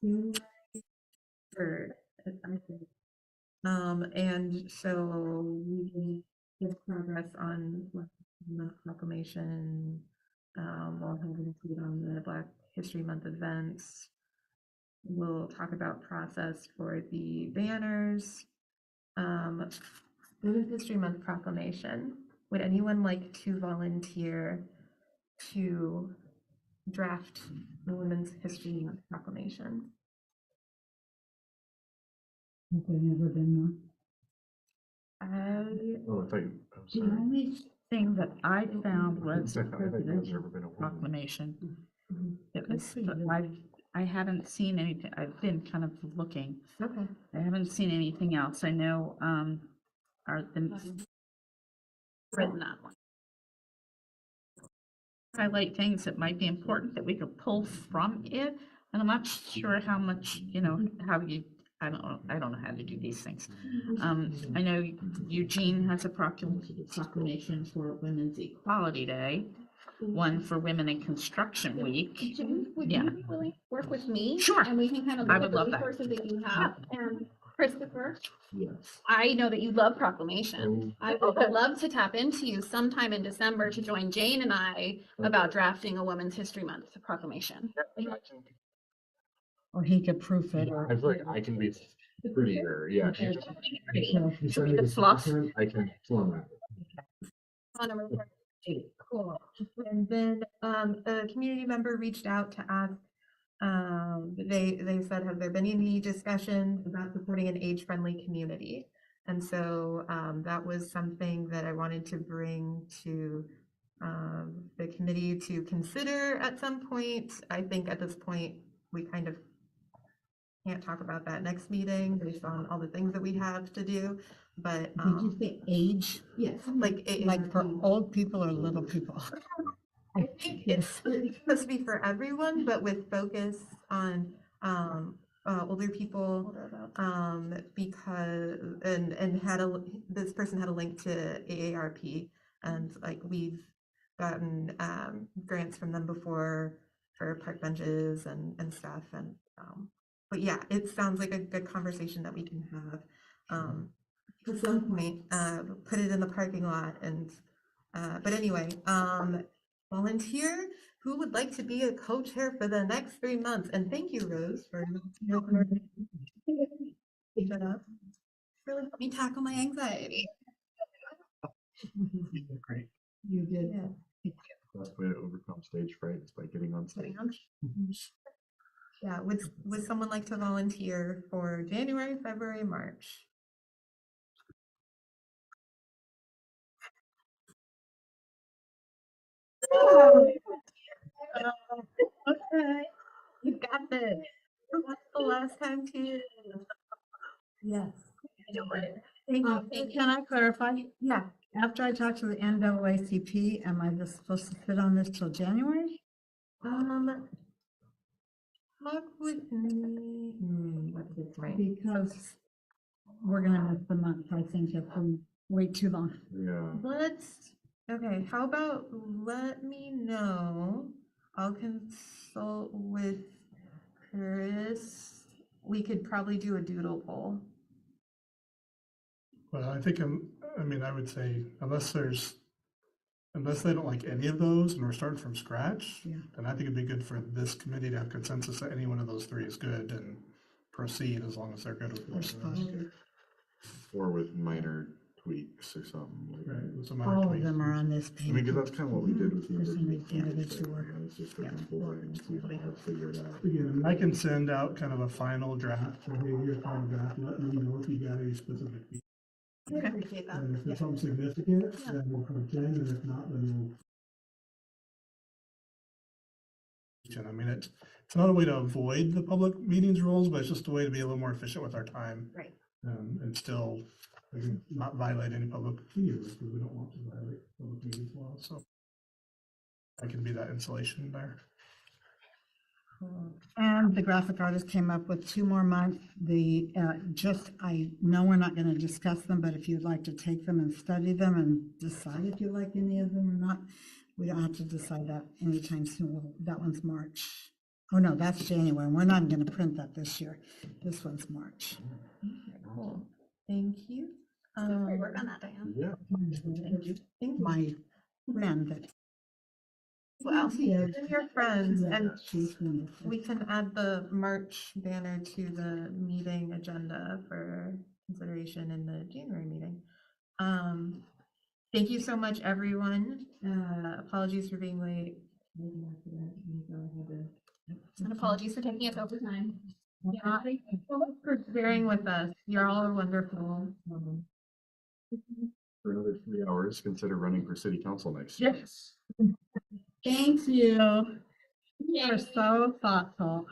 January 3rd, I think. And so we can give progress on the proclamation. We'll have an update on the Black History Month events. We'll talk about process for the banners. Women's History Month proclamation. Would anyone like to volunteer to draft the Women's History Month proclamation? Have there never been one? Oh, I thought you, I'm The sorry. only thing that I found was I a thought there's presidential never been a woman. proclamation. It Good was, for you. I haven't seen anything, I've been kind of looking. Okay. I haven't seen anything else. I know, the Written that one. highlight things that might be important that we could pull from it. And I'm not sure how much, how you, I don't know how to do these things. I know Eugene has a proclamation for Women's Equality Day, one for Women in Construction Week. Jim, would Yeah. you be willing to work with me? Sure. And we can kind of I look at would the love that. resources that you have. And Christopher, Yes. I know that you love proclamation. Oh, I would love to tap into you sometime in December to join Jane and I about drafting a Women's History Month proclamation. Or he could proof it, or I feel like I can be prettier, yeah. If you just- Pretty. if you send me the the fluff. content, I can format it. On a report. Cool. And then a community member reached out to ask, they said, have there been any discussions about supporting an age-friendly community? And so that was something that I wanted to bring to the committee to consider at some point. I think at this point, we kind of can't talk about that next meeting based on all the things that we have to do, but. did you say age? Yes, like. Like for old people or little people? I think it's supposed to be for everyone, but with focus on older people, because this person had a link to AARP, and like we've gotten grants from them before for park benches and stuff, and but yeah, it sounds like a good conversation that we can have at some point. Put it in the parking lot, and but anyway, volunteer who would like to be a co-chair for the next 3 months. And thank you, Rose, for keep that up. Really helped me tackle my anxiety. Great. You did. Yeah. Best way to overcome stage fright is by getting on stage. Yeah, would someone like to volunteer for January, February, March? Okay, you got this. What's the last time too? Yes. Can I clarify? Yeah. After I talk to the NAACP, am I just supposed to sit on this till January? Talk with me. That's a good point. Because we're gonna miss the month, I think, if we wait too long. Yeah, Okay, how about let me know. I'll consult with Chris. We could probably do a doodle poll. Well, I think, I mean, I would say unless they don't like any of those and we're starting from scratch, Yeah. then I think it'd be good for this committee to have consensus that any one of those three is good and proceed as long as they're good with We're it. supposed to. or with minor tweaks or something. Like Right, that. with some minor All of tweaks. them are on this I page. mean, because that's kind of what we did with the There's some original thing, individual. and it's just Yeah. looking for it and see how to figure it out. Again, I can send out kind of a final draft, or hey, here's a final draft, let me know if you got any specific. I appreciate that. And if there's something significant, then we'll contend, and if not, then we'll. I mean, it's not a way to avoid the public meetings rules, but it's just a way to be a little more efficient with our time. Right. And still not violate any public meetings, because we don't want to violate public meetings laws, so. I can be that insulation there. And the graphic artist came up with 2 more months. I know we're not going to discuss them, but if you'd like to take them and study them and decide if you like any of them or not, we don't have to decide that anytime soon. That one's March. Oh, no, that's January. We're not going to print that this year. This one's March. Cool. Thank you. Great work on that, Diane. Yeah. My friend that. Wow. And your friends, and She's wonderful. we can add the March banner to the meeting agenda for consideration in the January meeting. Thank you so much, everyone. Apologies for being late. And apologies for taking us over time. Yeah, for bearing with us. You're all wonderful. For another 3 hours, consider running for city council next year. Yes. Thank you. You're so thoughtful.